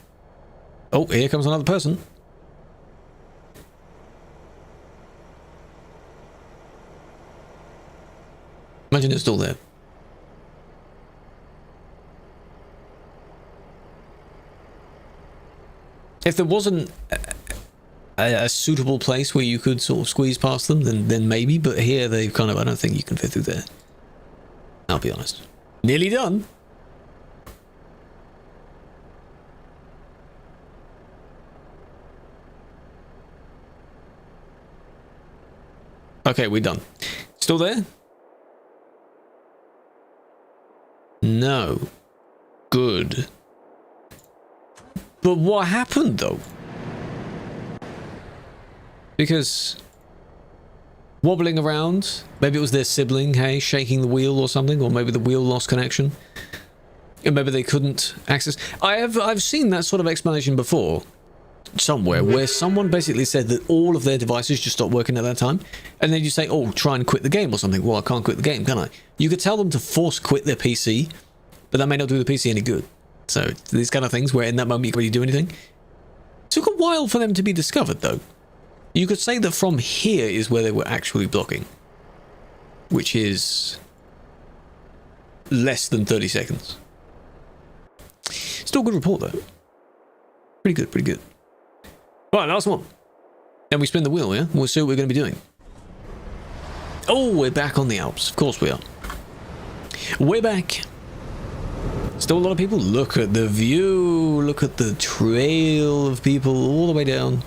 Oh, here comes another person. Imagine it's still there. If there wasn't a suitable place where you could sort of squeeze past them, then maybe. But here they've kind of, I don't think you can fit through there. I'll be honest. Nearly done. Okay, we're done. Still there? No. Good. But what happened, though? Because wobbling around, maybe it was their sibling, hey, shaking the wheel or something, or maybe the wheel lost connection, and maybe they couldn't access. I've seen that sort of explanation before, somewhere, where someone basically said that all of their devices just stopped working at that time, and then you say, oh, try and quit the game or something. Well, I can't quit the game, can I? You could tell them to force quit their PC, but that may not do the PC any good. So these kind of things where in that moment you can't really do anything. It took a while for them to be discovered, though. You could say that from here is where they were actually blocking, which is less than 30 seconds. Still a good report, though. Pretty good, pretty good. All right, last one. Then we spin the wheel, yeah? We'll see what we're going to be doing. Oh, we're back on the Alps. Of course we are. We're back. Still a lot of people. Look at the view. Look at the trail of people all the way down.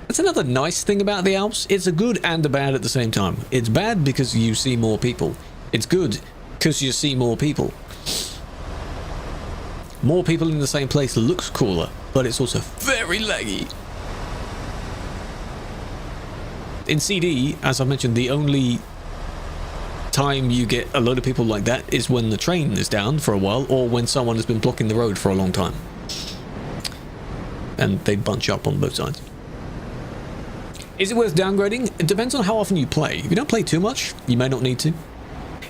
That's another nice thing about the Alps. It's a good and a bad at the same time. It's bad because you see more people. It's good because you see more people. More people in the same place looks cooler, but it's also very laggy. In CD, as I mentioned, the only time you get a load of people like that is when the train is down for a while, or when someone has been blocking the road for a long time. And they bunch up on both sides. Is it worth downgrading? It depends on how often you play. If you don't play too much, you may not need to.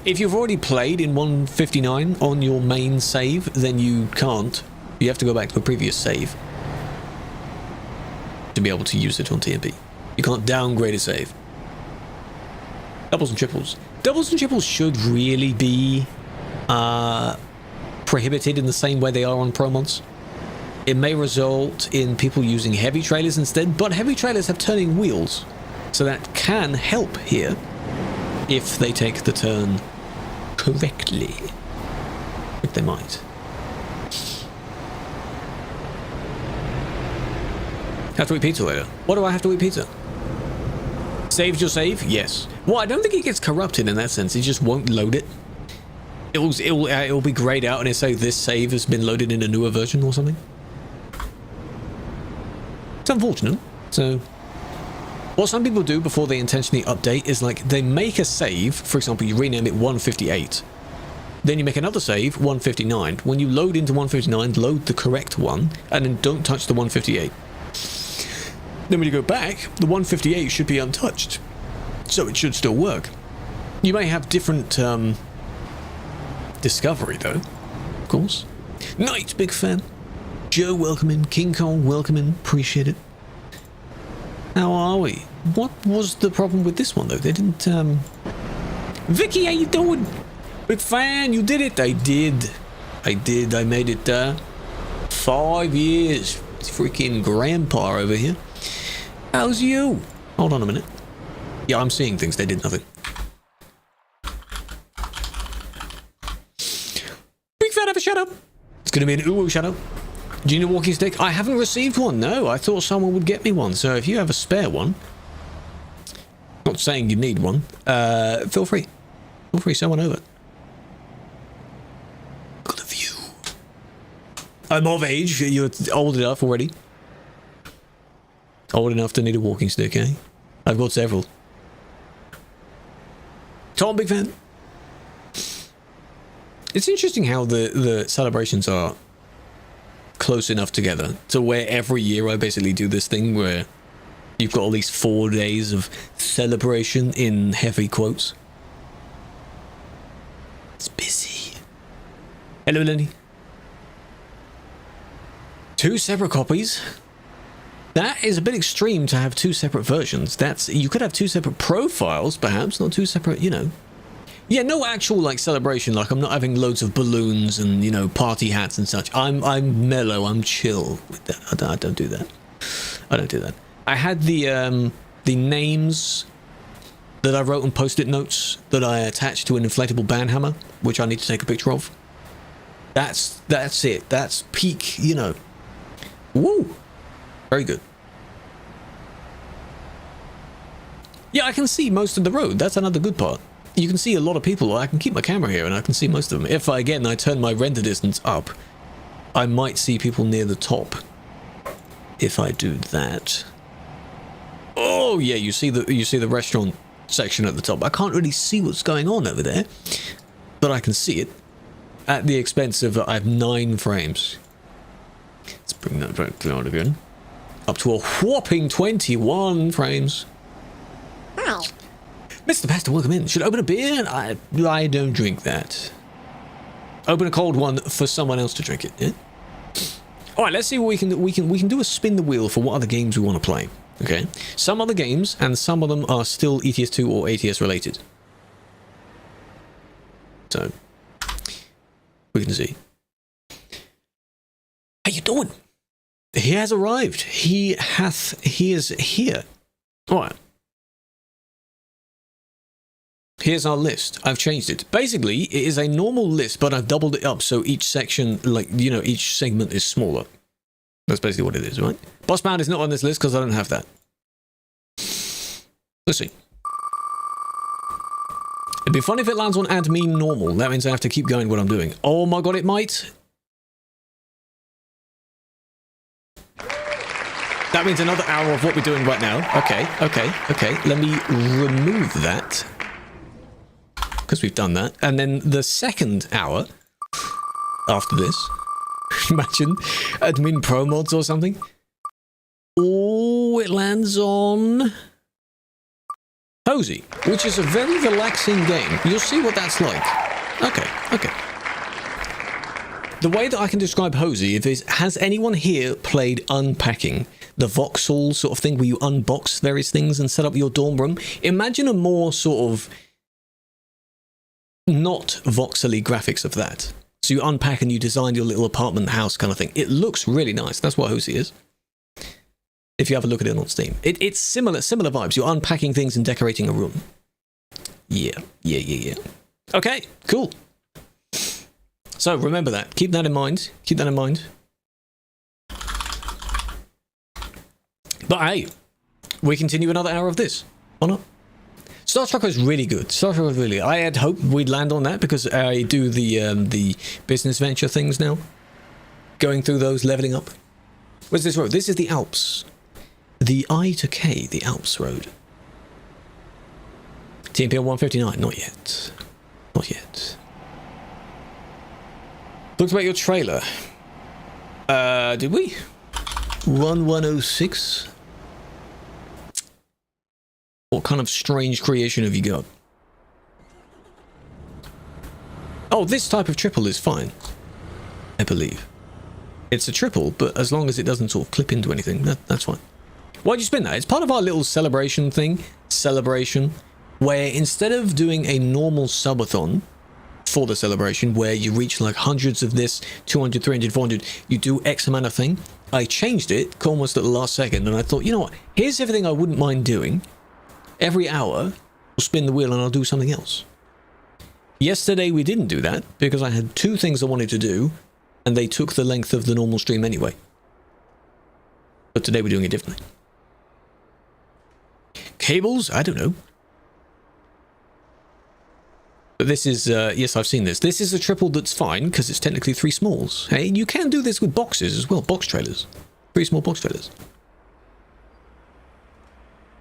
If you've already played in 159 on your main save, then you can't. You have to go back to a previous save to be able to use it on TMP. You can't downgrade a save. Doubles and triples. Doubles and triples should really be prohibited in the same way they are on Pro mods. It may result in people using heavy trailers instead, but heavy trailers have turning wheels, so that can help here if they take the turn correctly. If they might. Have to eat pizza later. What do I have to eat pizza? Saved your save? Yes. Well, I don't think it gets corrupted in that sense. It just won't load it. It'll be grayed out and it'll say this save has been loaded in a newer version or something. It's unfortunate. So what some people do before they intentionally update is like they make a save. For example, you rename it 158. Then you make another save, 159. When you load into 159, load the correct one and then don't touch the 158. Then when you go back, the 158 should be untouched. So it should still work. You may have different discovery though, of course. Knight, big fan. Joe, welcome in. King Kong, welcome in. Appreciate it. How are we? What was the problem with this one though? They didn't Vicky, how you doing? Big fan, you did it. I did. I made it 5 years. It's freaking grandpa over here. How's you? Hold on a minute. Yeah, I'm seeing things. They did nothing. Big fan, have a shout out. It's gonna be an uwu shout out. Do you need a walking stick? I haven't received one. No, I thought someone would get me one. So if you have a spare one, not saying you need one, feel free. Feel free, send one over. Got a view. I'm of age. You're old enough already. Old enough to need a walking stick, eh? I've got several. Tom, big fan. It's interesting how the celebrations are close enough together to where every year I basically do this thing where you've got at least 4 days of celebration in heavy quotes. It's busy. Hello, Lenny. 2 separate copies. That is a bit extreme to have 2 separate versions. You could have 2 separate profiles, perhaps, not 2 separate, you know. Yeah, no actual, like, celebration. Like, I'm not having loads of balloons and, you know, party hats and such. I'm mellow. I'm chill with that. I don't do that. I don't do that. I had the names that I wrote on post-it notes that I attached to an inflatable band hammer, which I need to take a picture of. That's it. That's peak, you know. Woo! Very good. Yeah, I can see most of the road. That's another good part. You can see a lot of people. I can keep my camera here and I can see most of them. If I turn my render distance up, I might see people near the top. If I do that. Oh yeah, you see the restaurant section at the top. I can't really see what's going on over there, but I can see it at the expense of I have 9 frames. Let's bring that back down again. Up to a whopping 21 frames. Hi. Mr. Pastor, welcome in. Should I open a beer? I don't drink that. Open a cold one for someone else to drink it. Yeah? All right, let's see what we can do. We can do a spin the wheel for what other games we want to play. Okay, some other games, and some of them are still ETS2 or ATS related. So we can see. How you doing? He has arrived. He is here. All right. Here's our list. I've changed it. Basically, it is a normal list, but I've doubled it up so each section, like, you know, each segment is smaller. That's basically what it is, right? Bossbound is not on this list because I don't have that. Let's see. It'd be funny if it lands on admin normal. That means I have to keep going what I'm doing. Oh my god, it might. That means another hour of what we're doing right now. Okay. Let me remove that. Because we've done that. And then the second hour after this. Imagine admin pro mods or something. Oh, it lands on Hosey, which is a very relaxing game. You'll see what that's like. Okay. The way that I can describe Hosey is, has anyone here played Unpacking? The voxel sort of thing where you unbox various things and set up your dorm room? Imagine a more sort of not voxely graphics of that. So you unpack and you design your little apartment house kind of thing. It looks really nice. That's what Hosey is. If you have a look at it on Steam. It's similar vibes. You're unpacking things and decorating a room. Yeah. Okay, cool. So remember that. Keep that in mind. But hey, we continue another hour of this. Or not? Star Trucker is really good. I had hoped we'd land on that because I do the business venture things now. Going through those, leveling up. Where's this road? This is the Alps. The I to K, the Alps road. TMP on 159. Not yet. Talked about your trailer. Did we? Run 106. What kind of strange creation have you got? Oh, this type of triple is fine. I believe. It's a triple, but as long as it doesn't sort of clip into anything, that's fine. Why'd you spin that? It's part of our little celebration thing. Where instead of doing a normal subathon for the celebration, where you reach like hundreds of this, 200, 300, 400, you do X amount of thing. I changed it almost at the last second, and I thought, you know what? Here's everything I wouldn't mind doing. Every hour, I'll spin the wheel and I'll do something else. Yesterday we didn't do that because I had 2 things I wanted to do and they took the length of the normal stream anyway. But today we're doing it differently. Cables? I don't know. But this is, yes, I've seen this. This is a triple that's fine because it's technically 3 smalls. Hey, you can do this with boxes as well, box trailers. 3 small box trailers.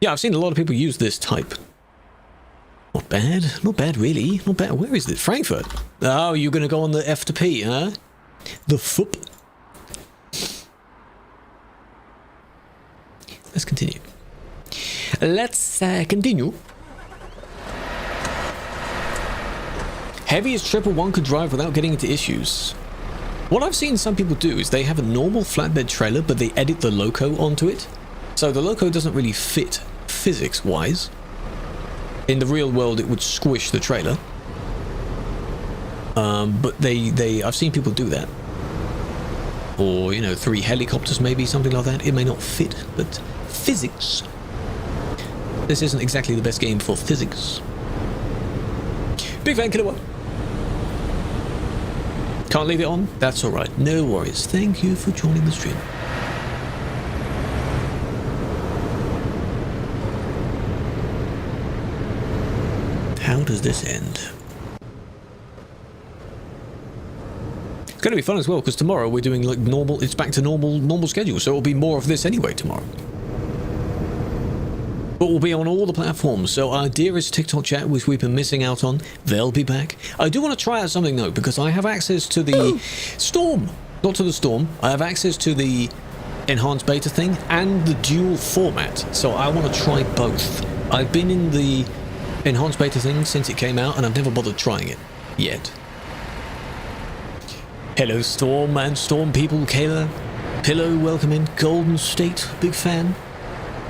Yeah, I've seen a lot of people use this type. Not bad really. Not bad. Where is it? Frankfurt. Oh, you're going to go on the F to P, huh? The FUP. Let's continue. Heaviest triple one could drive without getting into issues. What I've seen some people do is they have a normal flatbed trailer, but they edit the loco onto it. So the loco doesn't really fit physics-wise. In the real world, it would squish the trailer. But I've seen people do that. Or, you know, 3 helicopters maybe, something like that. It may not fit, but physics. This isn't exactly the best game for physics. Big fan, Killer One. Can't leave it on? That's alright. No worries. Thank you for joining the stream. How does this end? It's going to be fun as well, because tomorrow we're doing like normal, it's back to normal schedule, so it'll be more of this anyway tomorrow. But we'll be on all the platforms, so our dearest TikTok chat, which we've been missing out on, they'll be back. I do want to try out something though, because I have access to the Storm, not to the Storm, I have access to the enhanced beta thing and the dual format, so I want to try both. I've been in the enhanced beta thing since it came out, and I've never bothered trying it yet. Hello Storm and Storm people, Kayla, Pillow, welcome in, Golden State, big fan.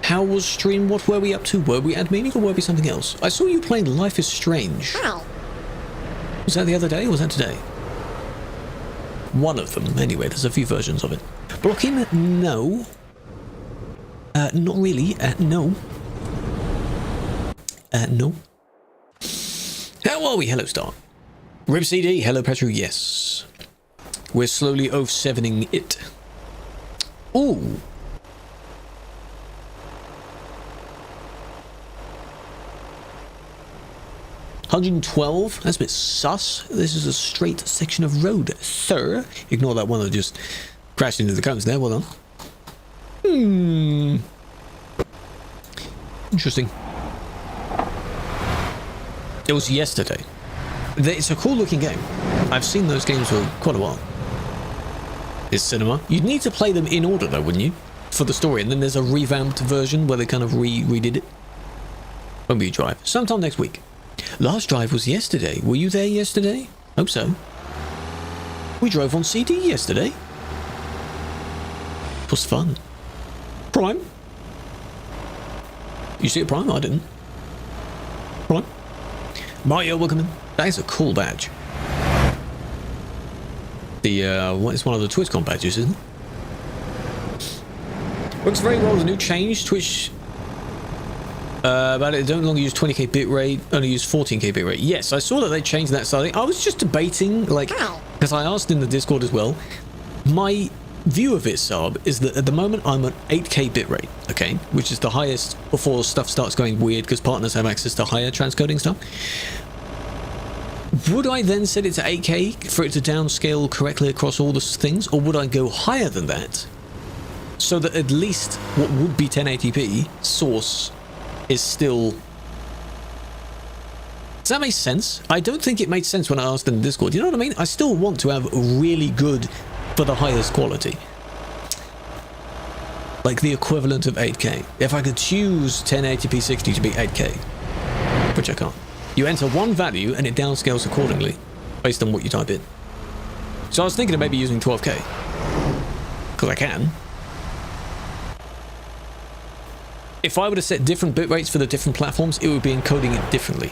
How was stream? What were we up to? Were we admining or were we something else? I saw you playing Life is Strange. Ow. Was that the other day or was that today? One of them, anyway, there's a few versions of it. Blocking? No. Not really. No. No. How are we? Hello, Star. Rib CD, hello, Petru, yes. We're slowly 07ing it. Ooh. $112, that's a bit sus. This is a straight section of road, sir. Ignore that one that just crashed into the cones there, well done. Interesting. It was yesterday. It's a cool looking game. I've seen those games for quite a while. It's cinema. You'd need to play them in order though, wouldn't you? For the story, and then there's a revamped version where they kind of redid it. When will you drive? Sometime next week. Last drive was yesterday. Were you there yesterday? Hope so. We drove on CD yesterday. It was fun. Prime? You see it Prime? I didn't. Prime? Mario, welcome in. That is a cool badge. It's one of the TwitchCon badges, isn't it? Works very well with the new change. Twitch about it don't longer use 20k bitrate, only use 14k bitrate. Yes, I saw that they changed that side. I was just debating, like, because I asked in the Discord as well. My view of it, Saab, is that at the moment I'm at 8k bitrate, okay, which is the highest before stuff starts going weird because partners have access to higher transcoding stuff. Would I then set it to 8k for it to downscale correctly across all the things, or would I go higher than that so that at least what would be 1080p source is still... Does that make sense? I don't think it made sense when I asked in Discord. You know what I mean? I still want to have really good for the highest quality. Like the equivalent of 8K. If I could choose 1080p 60 to be 8K, which I can't. You enter one value and it downscales accordingly based on what you type in. So I was thinking of maybe using 12K. Because I can. If I were to set different bit rates for the different platforms, it would be encoding it differently.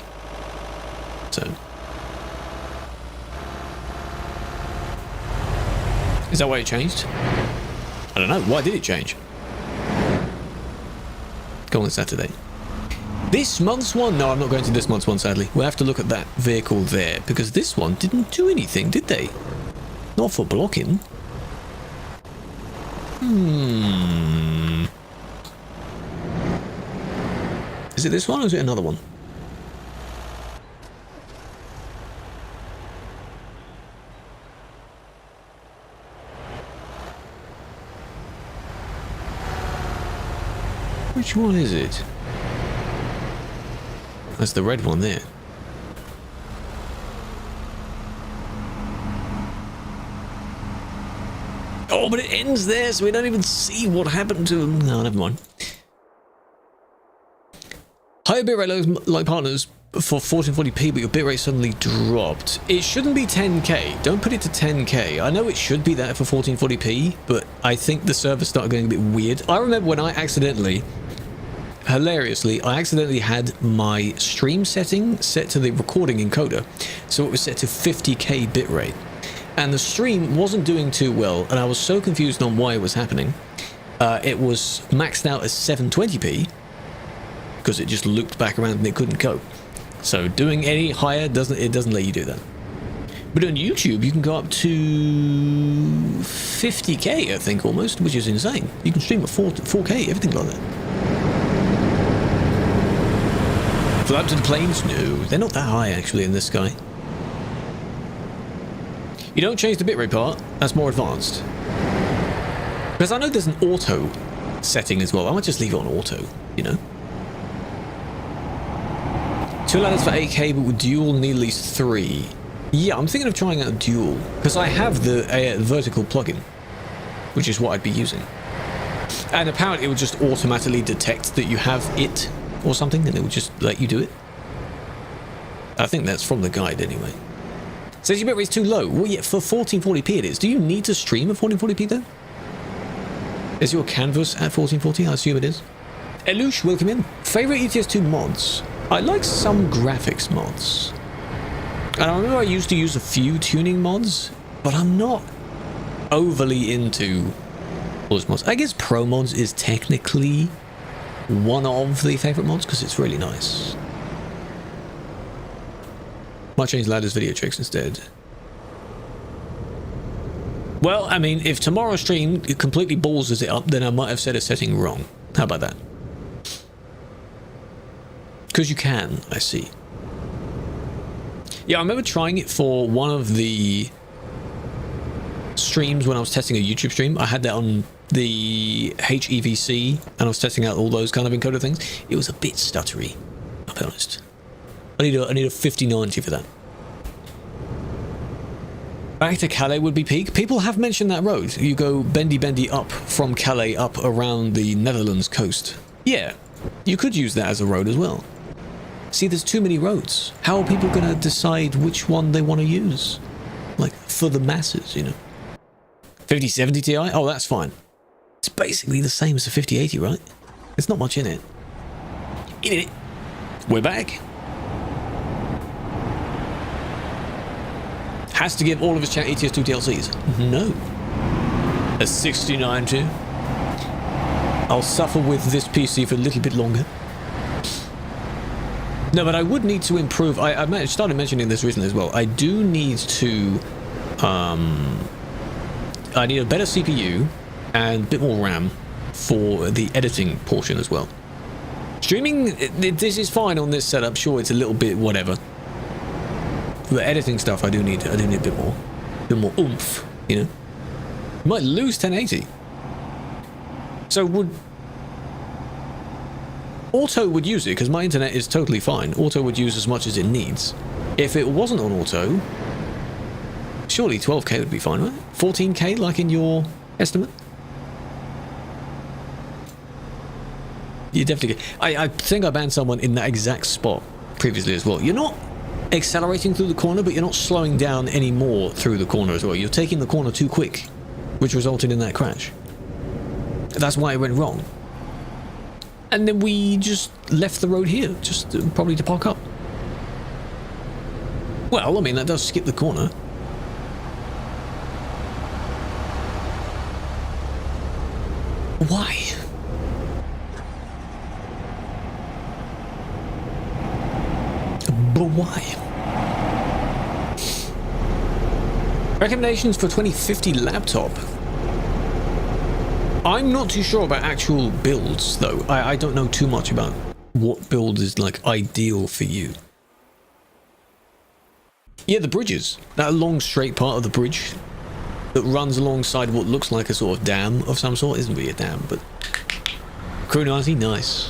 So, is that why it changed? I don't know. Why did it change? Go on Saturday. This month's one? No, I'm not going to this month's one, sadly. We'll have to look at that vehicle there, because this one didn't do anything, did they? Not for blocking. Is it this one or is it another one? Which one is it? That's the red one there. Oh, but it ends there, so we don't even see what happened to him. No, never mind. Higher bitrate like partners for 1440p, but your bitrate suddenly dropped. It shouldn't be 10k. Don't put it to 10k. I know it should be that for 1440p, but I think the server started going a bit weird. I remember when I hilariously, I accidentally had my stream setting set to the recording encoder, so it was set to 50k bitrate, and the stream wasn't doing too well, and I was so confused on why it was happening. It was maxed out as 720p because it just looped back around and it couldn't cope. So doing any higher doesn't let you do that. But on YouTube you can go up to 50k, I think, almost, which is insane. You can stream at 4K, everything like that. Fly up to the planes? No, they're not that high actually in this sky. You don't change the bitrate part, that's more advanced. Because I know there's an auto setting as well. I might just leave it on auto, you know. 2 ladders for 8k, but with dual need at least 3. Yeah, I'm thinking of trying out dual, because I have the vertical plugin, which is what I'd be using. And apparently it would just automatically detect that you have it or something, and it would just let you do it. I think that's from the guide anyway. Says your bitrate's too low. Well, yeah, for 1440p it is. Do you need to stream at 1440p though? Is your canvas at 1440? I assume it is. Elush, welcome in. Favorite ETS2 mods? I like some graphics mods. And I remember I used to use a few tuning mods, but I'm not overly into all those mods. I guess Pro Mods is technically one of the favorite mods because it's really nice. Might change ladders video tricks instead. Well, I mean, if tomorrow's stream completely balls it up, then I might have set a setting wrong. How about that? Because you can, I see. Yeah, I remember trying it for one of the streams when I was testing a YouTube stream. I had that on the HEVC, and I was testing out all those kind of encoder things. It was a bit stuttery, I'll be honest. I need a 5090 for that. Back to Calais would be peak. People have mentioned that road. You go bendy up from Calais up around the Netherlands coast. Yeah, you could use that as a road as well. See, there's too many roads. How are people going to decide which one they want to use? Like, for the masses, you know. 5070 Ti? Oh, that's fine. It's basically the same as the 5080, right? There's not much in it. In it. We're back. Has to give all of his chat ETS2 DLCs. No. A 6090. I'll suffer with this PC for a little bit longer. No, but I would need to improve. I started mentioning this recently as well. I do need to... I need a better CPU and a bit more RAM for the editing portion as well. Streaming, this is fine on this setup. Sure, it's a little bit whatever. The editing stuff, I do need a bit more oomph, you know. You might lose 1080. So would Auto would use it because my internet is totally fine. Auto would use as much as it needs. If it wasn't on Auto, surely 12k would be fine, right? 14k, like in your estimate. You definitely get. I think I banned someone in that exact spot previously as well. You're not accelerating through the corner, but you're not slowing down any more through the corner as well. You're taking the corner too quick, which resulted in that crash. That's why it went wrong. And then we just left the road here, just probably to park up. Well, I mean, that does skip the corner. Why? But why? Recommendations for 2050 laptop. I'm not too sure about actual builds, though. I don't know too much about what build is, like, ideal for you. Yeah, the bridges. That long, straight part of the bridge that runs alongside what looks like a sort of dam of some sort. Isn't really a dam, but... Crew 90, nice.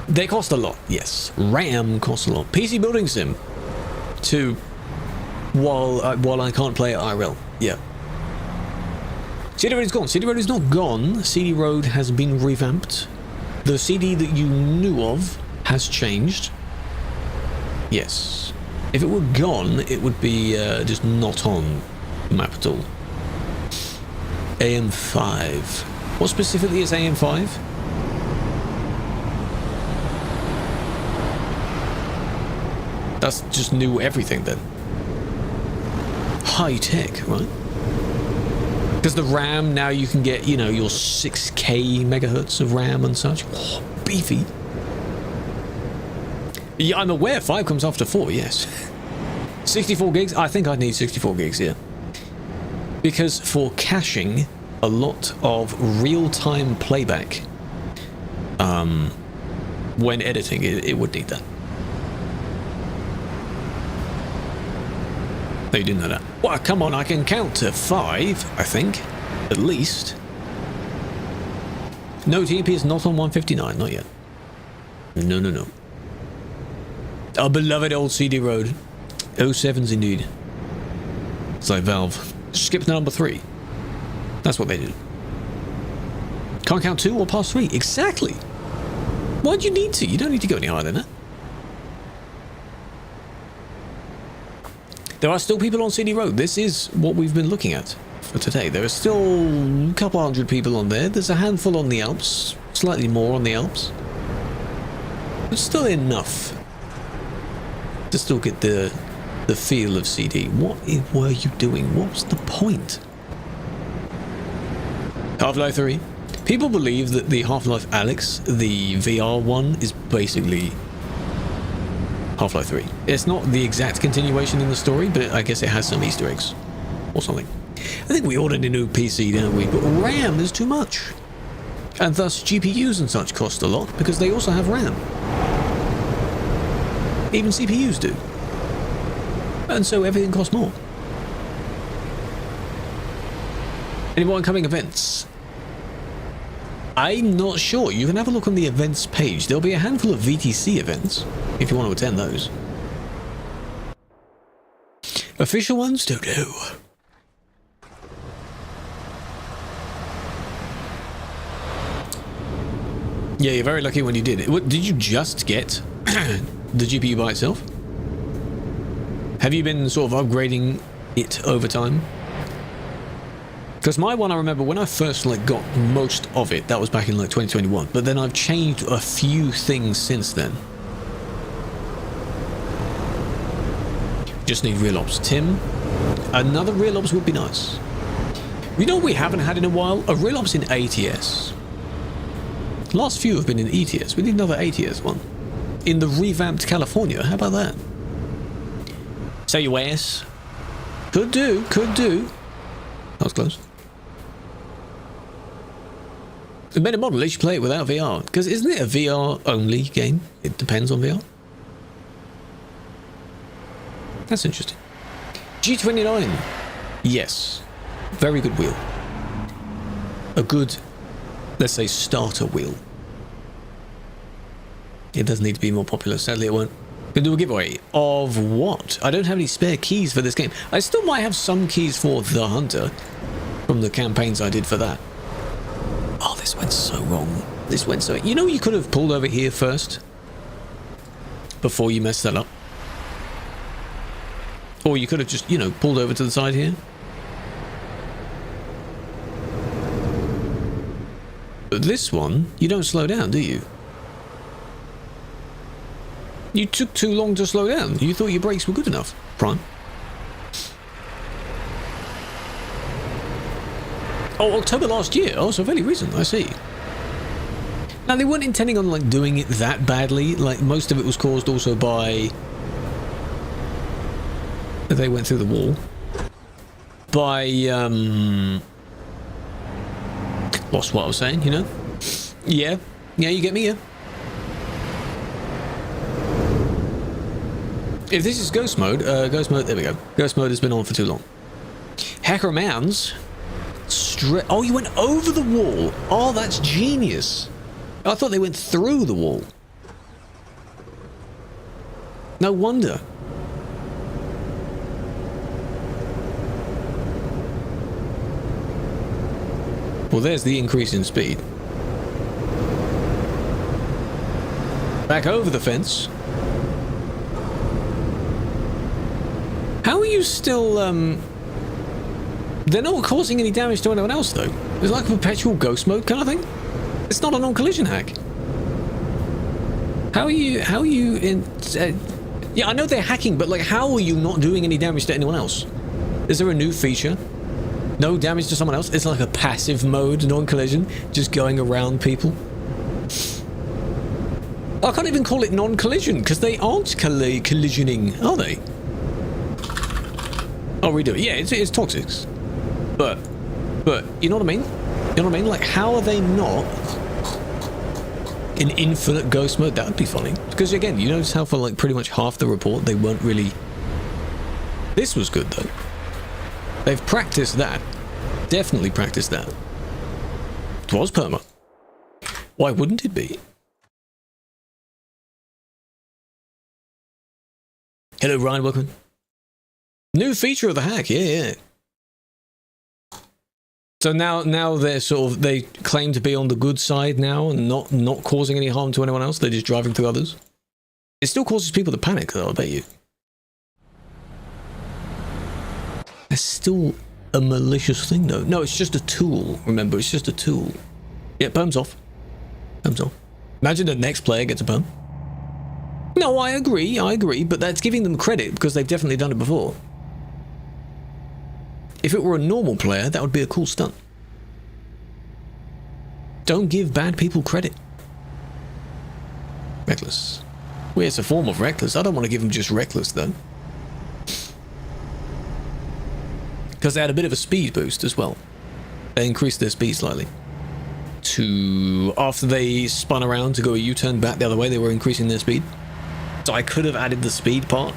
They cost a lot, yes. RAM costs a lot. PC building sim. 2. While I can't play it IRL. Yeah. CD Road is gone. CD Road is not gone. CD Road has been revamped. The CD that you knew of has changed. Yes. If it were gone, it would be just not on the map at all. AM5. What specifically is AM5? That's just new everything then. High tech, right? Because the RAM, now you can get, you know, your 6K megahertz of RAM and such. Oh, beefy. Yeah, I'm aware 5 comes after 4, yes. 64 gigs? I think I'd need 64 gigs, yeah. Because for caching a lot of real-time playback, when editing, it would need that. No, you didn't know that. Well, come on, I can count to 5, I think, at least. No, TP is not on 159, not yet. No, no, no. Our beloved old CD-ROAD. 07s indeed. It's like Valve. Skip to number 3. That's what they did. Can't count 2 or past 3. Exactly. Why do you need to? You don't need to go any higher than that. There are still people on CD-ROAD. This is what we've been looking at for today. There are still a couple hundred people on there. There's a handful on the Alps. Slightly more on the Alps. But still enough to still get the feel of CD. What were you doing? What was the point? Half-Life 3. People believe that the Half-Life Alyx, the VR one, is basically Half-Life 3. It's not the exact continuation in the story, but I guess it has some Easter eggs or something. I think we ordered a new PC, didn't we? But RAM is too much. And thus GPUs and such cost a lot because they also have RAM. Even CPUs do. And so everything costs more. Any more incoming events? I'm not sure. You can have a look on the events page. There'll be a handful of VTC events if you want to attend those. Official ones? Don't know. Yeah, you're very lucky when you did it. What, did you just get the GPU by itself? Have you been sort of upgrading it over time? Because my one, I remember when I first got most of it, that was back in 2021, but then I've changed a few things since then. Just need real ops. Tim, another real ops would be nice. You know what we haven't had in a while? A real ops in ATS. Last few have been in ETS. We need another ATS one. In the revamped California, how about that? Say your ass. Could do, could do. That was close. The meta model, at least you play it without VR. Because isn't it a VR only game? It depends on VR. That's interesting. G29. Yes. Very good wheel. A good, let's say, starter wheel. It does need to be more popular. Sadly, it won't. Gonna do a giveaway of what? I don't have any spare keys for this game. I still might have some keys for The Hunter from the campaigns I did for that. Oh, this went so wrong. This went so... You know, you could have pulled over here first before you messed that up. Or you could have just, you know, pulled over to the side here. But this one, you don't slow down, do you? You took too long to slow down. You thought your brakes were good enough, Prime. Oh, October last year. Oh, so fairly recent, I see. Now, they weren't intending on, doing it that badly. Most of it was caused also by... They went through the wall. By, lost what I was saying, you know? Yeah. Yeah, you get me, yeah. If this is ghost mode, there we go. Ghost mode has been on for too long. Hacker Mans. Oh, you went over the wall. Oh, that's genius. I thought they went through the wall. No wonder. Well, there's the increase in speed. Back over the fence. How are you still, They're not causing any damage to anyone else, though. It's like a perpetual ghost mode kind of thing. It's not a non-collision hack. How are you in... yeah, I know they're hacking, but, like, how are you not doing any damage to anyone else? Is there a new feature? No damage to someone else? It's like a passive mode, non-collision, just going around people. I can't even call it non-collision, because they aren't collisioning, are they? Oh, redo it. Yeah, it's toxic. But, you know what I mean? You know what I mean? Like, how are they not in infinite ghost mode? That would be funny. Because, again, you notice how for, like, pretty much half the report, they weren't really... This was good, though. They've practiced that. Definitely practiced that. It was perma. Why wouldn't it be? Hello, Ryan. Welcome. New feature of the hack. Yeah. So now they're sort of, they claim to be on the good side now and not causing any harm to anyone else. They're just driving through others. It still causes people to panic, though, I bet you. It's still a malicious thing, though. No, it's just a tool. Remember, it's just a tool. Yeah, perm's off. Perm's off. Imagine the next player gets a perm. No, I agree, but that's giving them credit because they've definitely done it before. If it were a normal player, that would be a cool stunt. Don't give bad people credit. Reckless. Well, it's a form of reckless. I don't want to give them just reckless, though. Because they had a bit of a speed boost as well. They increased their speed slightly. After they spun around to go a U-turn back the other way, they were increasing their speed. So I could have added the speed part.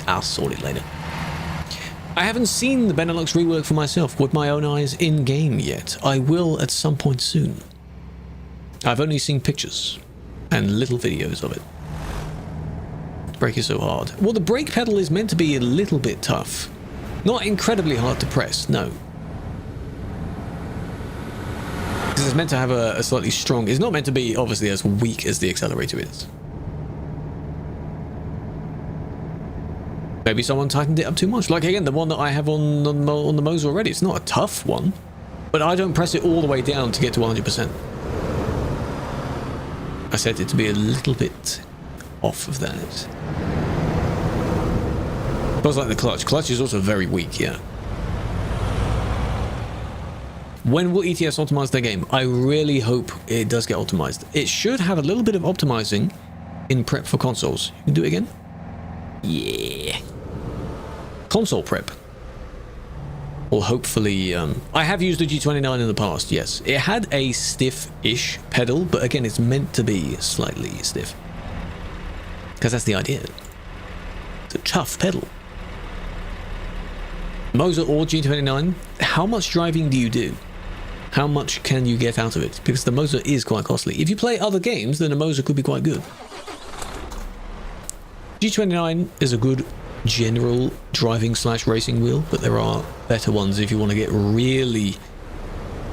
I'll sort it later. I haven't seen the Benelux rework for myself with my own eyes in-game yet. I will at some point soon. I've only seen pictures and little videos of it. The brake is so hard. Well, the brake pedal is meant to be a little bit tough. Not incredibly hard to press, no. Because it's meant to have a slightly strong... It's not meant to be, obviously, as weak as the accelerator is. Maybe someone tightened it up too much. Like, again, the one that I have on the Moser already. It's not a tough one, but I don't press it all the way down to get to 100%. I set it to be a little bit off of that. Feels like the clutch. Clutch is also very weak, yeah. When will ETS optimize their game? I really hope it does get optimized. It should have a little bit of optimizing in prep for consoles. You can do it again? Yeah. Console prep. Well, hopefully... I have used the G29 in the past, yes. It had a stiff-ish pedal, but again, it's meant to be slightly stiff. Because that's the idea. It's a tough pedal. Moser or G29, how much driving do you do? How much can you get out of it? Because the Moser is quite costly. If you play other games, then a Moser could be quite good. G29 is a good general driving / racing wheel, but there are better ones if you want to get really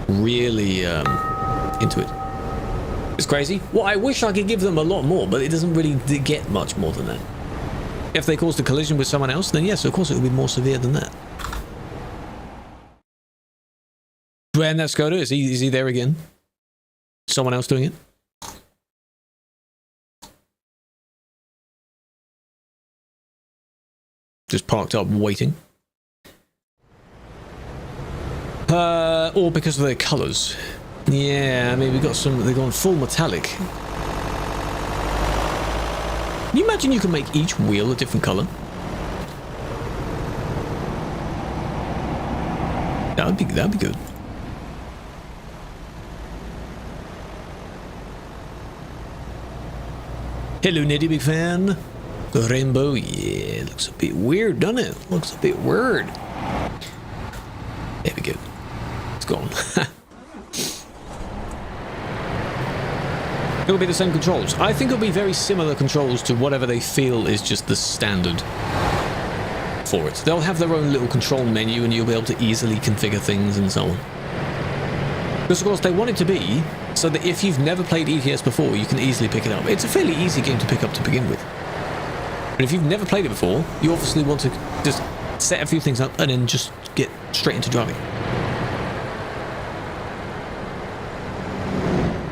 into it. It's crazy. Well, I wish I could give them a lot more, but it doesn't really get much more than that. If they caused a collision with someone else, then yes, of course it would be more severe than that. When that Skoda, is he there again? Someone else doing it? Just parked up waiting. Or because of their colours. Yeah, I mean, we got some, they've gone full metallic. Can you imagine you can make each wheel a different colour? That'd be good. Hello, Nitty, big fan. The rainbow, yeah, looks a bit weird, doesn't it? Looks a bit weird. There we go. It's gone. It'll be the same controls. I think it'll be very similar controls to whatever they feel is just the standard for it. They'll have their own little control menu and you'll be able to easily configure things and so on. Because of course they want it to be so that if you've never played ETS before, you can easily pick it up. It's a fairly easy game to pick up to begin with. But if you've never played it before, you obviously want to just set a few things up and then just get straight into driving.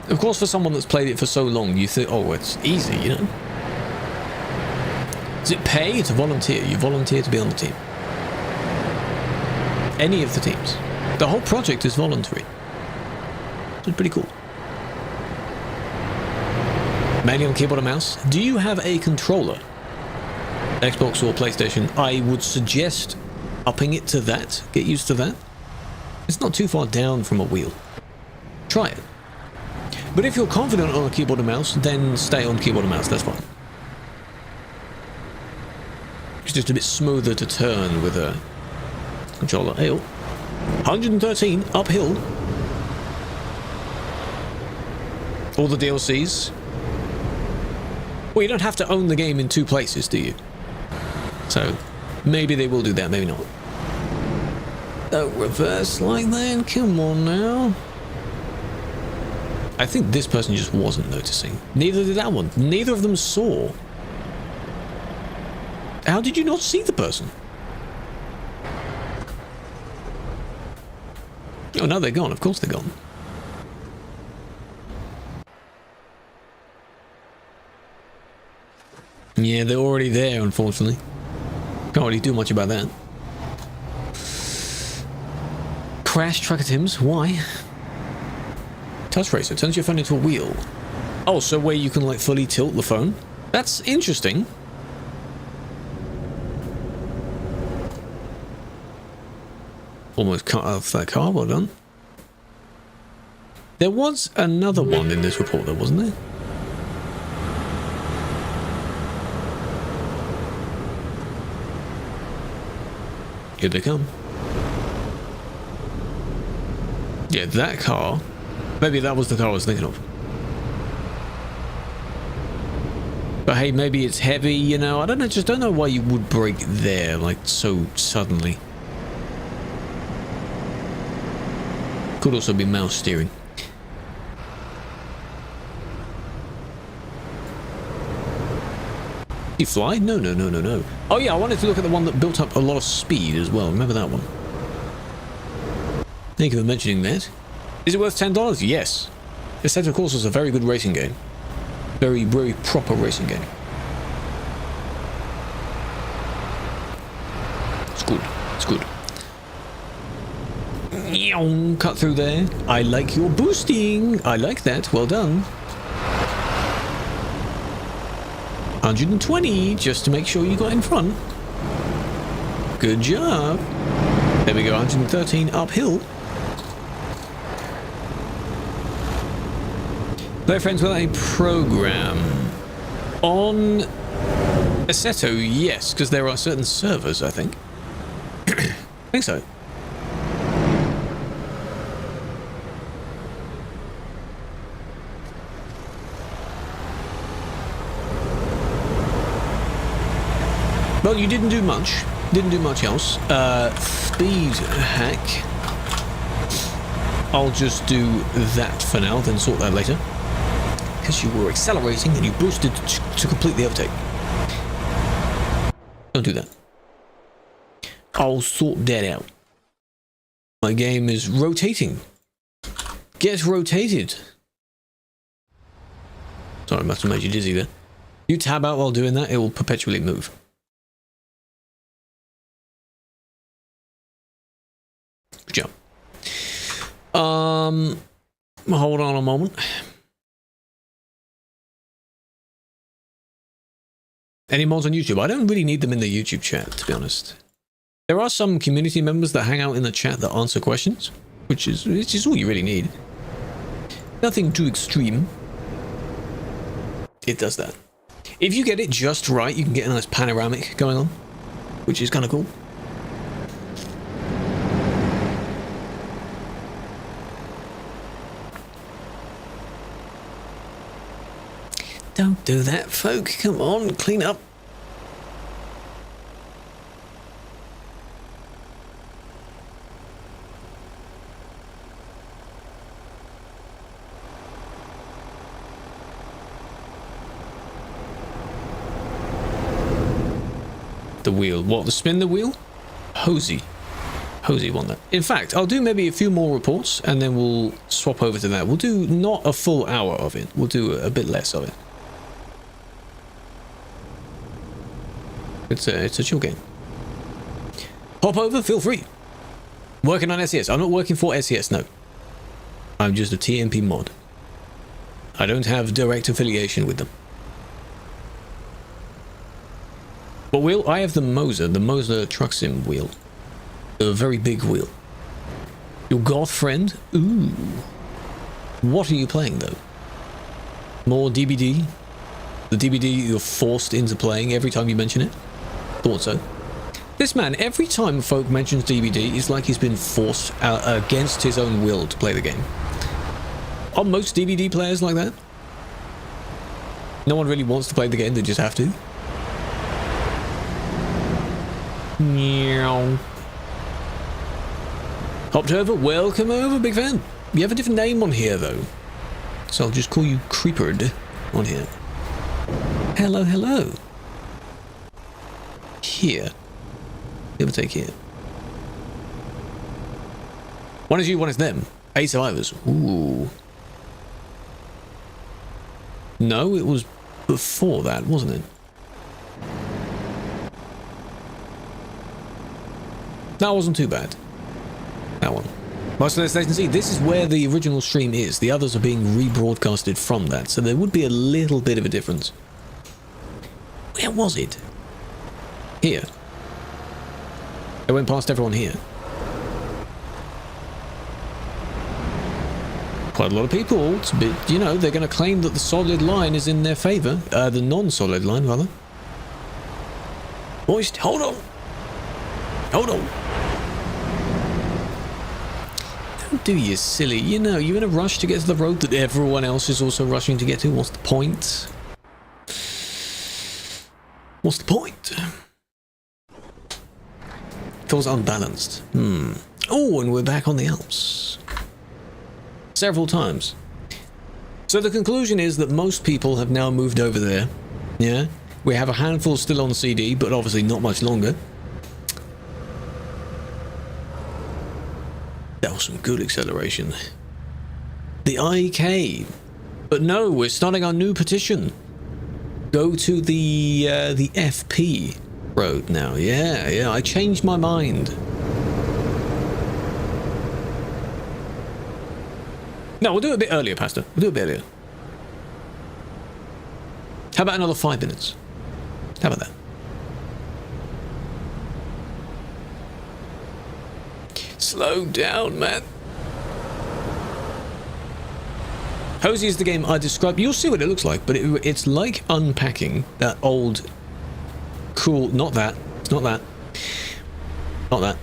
Of course, for someone that's played it for so long, you think, oh, it's easy, you know? Does it pay? It's a volunteer. You volunteer to be on the team. Any of the teams. The whole project is voluntary. It's pretty cool. Mainly on keyboard and mouse. Do you have a controller? Xbox or PlayStation? I would suggest upping it to that. Get used to that. It's not too far down from a wheel. Try it. But if you're confident on a keyboard and mouse, then stay on keyboard and mouse, that's fine. It's just a bit smoother to turn with a controller. Hey, 113 uphill. All the DLCs. Well, you don't have to own the game in 2 places, do you? So, maybe they will do that, maybe not. Don't reverse like that, come on now. I think this person just wasn't noticing. Neither did that one. Neither of them saw. How did you not see the person? Oh, no, they're gone. Of course they're gone. Yeah, they're already there, unfortunately. Can't really do much about that. Crash Trucker Tims, why? Touch Racer turns your phone into a wheel. Oh, so where you can like fully tilt the phone? That's interesting. Almost cut off that car, well done. There was another one in this report though, wasn't there? Here they come. Yeah, that car. Maybe that was the car I was thinking of. But hey, maybe it's heavy, you know. I don't know, just don't know why you would brake there, like, so suddenly. Could also be mouse steering. You fly? No, no, no, no, no. Oh yeah, I wanted to look at the one that built up a lot of speed as well. Remember that one? Thank you for mentioning that. Is it worth $10? Yes. Assetto Corsa is a very good racing game. Very, very proper racing game. It's good. It's good. Cut through there. I like your boosting. I like that. Well done. 120, just to make sure you got in front. Good job. There we go, 113 uphill. Play Friends with a program. On Assetto, yes, because there are certain servers, I think. I think so. Well, you didn't do much. Didn't do much else. Speed hack. I'll just do that for now, then sort that later. Because you were accelerating and you boosted to complete the overtake. Don't do that. I'll sort that out. My game is rotating. Get rotated. Sorry, I must have made you dizzy there. You tab out while doing that, it will perpetually move. Good job. Hold on a moment. Any mods on YouTube? I don't really need them in the YouTube chat, to be honest. There are some community members that hang out in the chat that answer questions, which is all you really need. Nothing too extreme. It does that. If you get it just right, you can get a nice panoramic going on, which is kind of cool. Don't do that, folk. Come on, clean up. the wheel. What, the spin the wheel? Hosey won that. In fact, I'll do maybe a few more reports and then we'll swap over to that. We'll do not a full hour of it. We'll do a bit less of it. It's a chill game. Hop over, feel free. Working on SES. I'm not working for SES, no. I'm just a TMP mod. I don't have direct affiliation with them. What wheel? I have the Moser Truck Sim wheel. A very big wheel. Your goth friend? Ooh. What are you playing though? More DBD? The DBD you're forced into playing every time you mention it? Thought so. This man, every time folk mentions DBD, it's like he's been forced against his own will to play the game. Are most DBD players like that? No one really wants to play the game, they just have to. Meow. Hopped over, welcome over, big fan. You have a different name on here though, so I'll just call you Creepered on here. Hello, hello. Here. Overtake here. One is you, one is them. 8 survivors. Ooh. No, it was before that, wasn't it? That wasn't too bad. That one. Most of the stations see, this is where the original stream is. The others are being rebroadcasted from that, so there would be a little bit of a difference. Where was it? Here. I went past everyone here. Quite a lot of people, but you know, they're going to claim that the solid line is in their favour. The non-solid line, rather. Boys, hold on. Hold on. Don't do you silly. You know, you're in a rush to get to the road that everyone else is also rushing to get to. What's the point? What's the point? Feels unbalanced. Oh, and we're back on the Alps. Several times. So the conclusion is that most people have now moved over there. Yeah? We have a handful still on CD, but obviously not much longer. That was some good acceleration. The IK. But no, we're starting our new petition. Go to the FP road now. Yeah, I changed my mind. No, we'll do it a bit earlier, Pastor. We'll do it a bit earlier. How about another 5 minutes? How about that? Slow down, man. Hosey is the game I described. You'll see what it looks like, but it's like unpacking that old... Cool, not that. It's not that. Not that.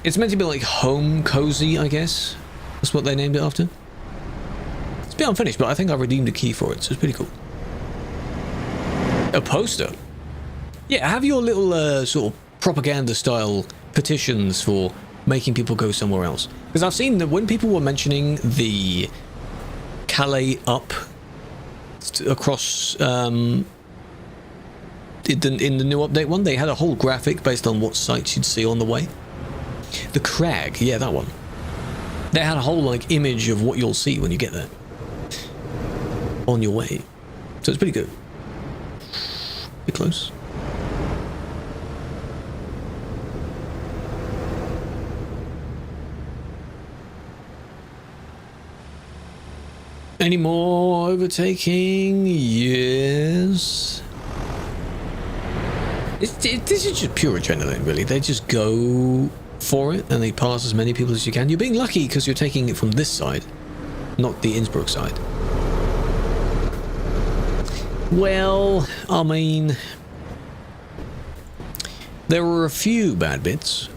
It's meant to be like home cozy, I guess. That's what they named it after. It's a bit unfinished, but I think I redeemed a key for it, so it's pretty cool. A poster? Yeah, have your little sort of propaganda-style petitions for making people go somewhere else. Because I've seen that when people were mentioning the Calais up across... in the new update one, they had a whole graphic based on what sites you'd see on the way. The Crag, yeah, that one. They had a whole like image of what you'll see when you get there on your way, so it's pretty good. Be close. Any more overtaking? Yes. This is just pure adrenaline, really. They just go for it and they pass as many people as you can. You're being lucky because you're taking it from this side, not the Innsbruck side. Well, I mean, there were a few bad bits.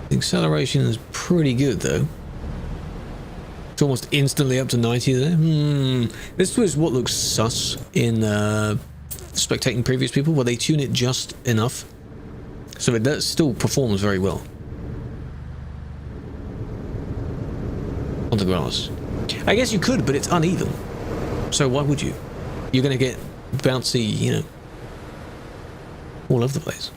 The acceleration is pretty good, though. It's almost instantly up to 90 there. This was what looks sus in spectating previous people, where they tune it just enough. So that still performs very well. On the grass. I guess you could, but it's uneven. So why would you? You're going to get bouncy, you know, all over the place.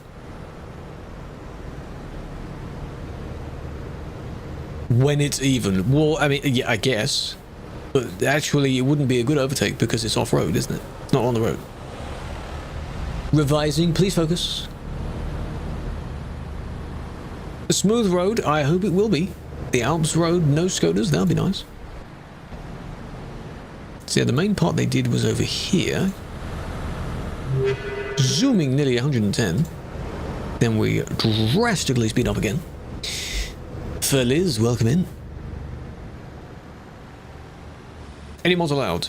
When it's even. Well, I mean, yeah, I guess. But actually, it wouldn't be a good overtake because it's off-road, isn't it? It's not on the road. Revising, please focus. A smooth road, I hope it will be. The Alps road, no Skodas, that'll be nice. So yeah, the main part they did was over here. Zooming nearly 110. Then we drastically speed up again. For Liz, welcome in. Any mods allowed?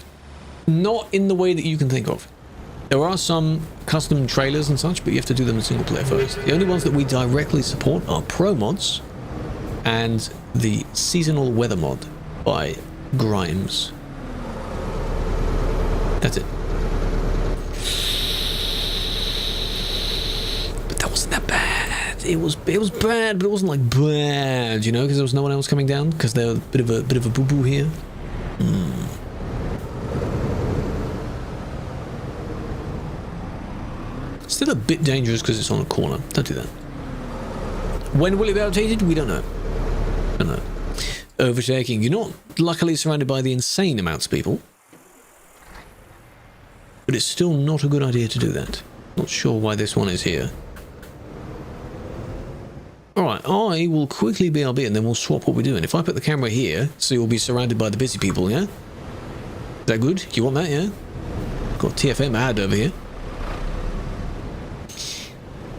Not in the way that you can think of. There are some custom trailers and such, but you have to do them in single player first. The only ones that we directly support are Pro mods and the seasonal weather mod by Grimes. That's it. But that wasn't that bad. It was bad, but it wasn't like bad, you know, because there was no one else coming down because they're a bit of a boo boo here. Still a bit dangerous because it's on a corner. Don't do that. When will it be updated? We don't know. Don't know. Overtaking. You're not luckily surrounded by the insane amounts of people. But it's still not a good idea to do that. Not sure why this one is here. Alright, I will quickly BRB and then we'll swap what we're doing. If I put the camera here, so you'll be surrounded by the busy people, yeah? Is that good? You want that, yeah? Got TFM ad over here.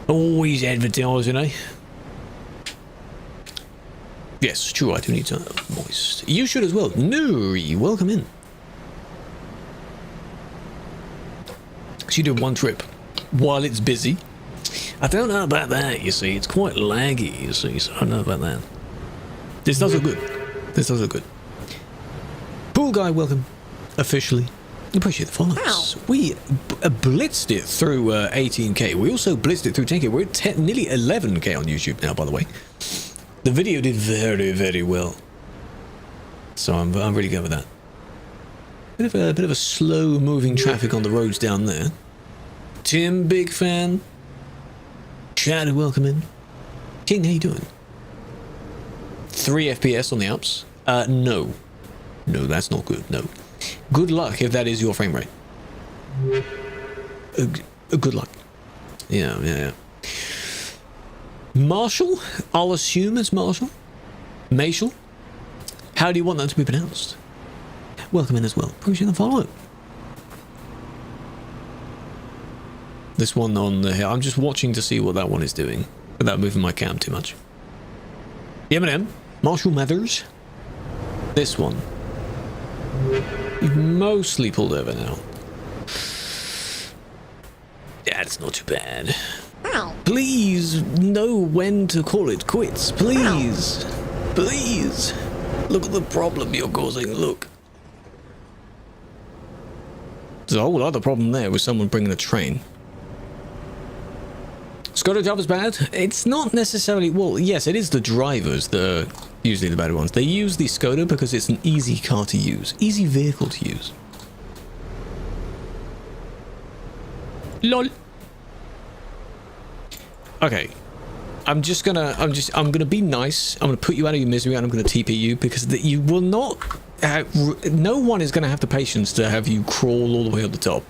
Always advertising, eh? Yes, true, I do need to moist. You should as well. Nuri, welcome in. She did one trip while it's busy. I don't know about that, you see. It's quite laggy, you see, so I don't know about that. This does look good. This does look good. Pool guy, welcome. Officially. Appreciate the follows. We blitzed it through 18k. We also blitzed it through 10k. We're at nearly 11k on YouTube now, by the way. The video did very, very well. So I'm really good with that. Bit of a slow-moving traffic on the roads down there. Tim, big fan. Chad, welcome in. King, how you doing? 3 FPS on the ups? No. No, that's not good, no. Good luck if that is your frame rate. Good luck. Yeah. Marshall? I'll assume it's Marshall. Marshall? How do you want that to be pronounced? Welcome in as well. Appreciate the follow. This one on the hill. I'm just watching to see what that one is doing without moving my cam too much. The M&M. Marshall Mathers. This one. You've mostly pulled over now. Yeah, it's not too bad. Please know when to call it quits. Please. Please. Look at the problem you're causing. Look. There's a whole other problem there with someone bringing a train. Skoda drivers bad? It's not necessarily... Well, yes, it is the drivers that are usually the bad ones. They use the Skoda because it's an easy car to use. Easy vehicle to use. LOL. Okay. I'm gonna be nice. I'm gonna put you out of your misery and I'm gonna TP you because you will not... no one is gonna have the patience to have you crawl all the way up the top.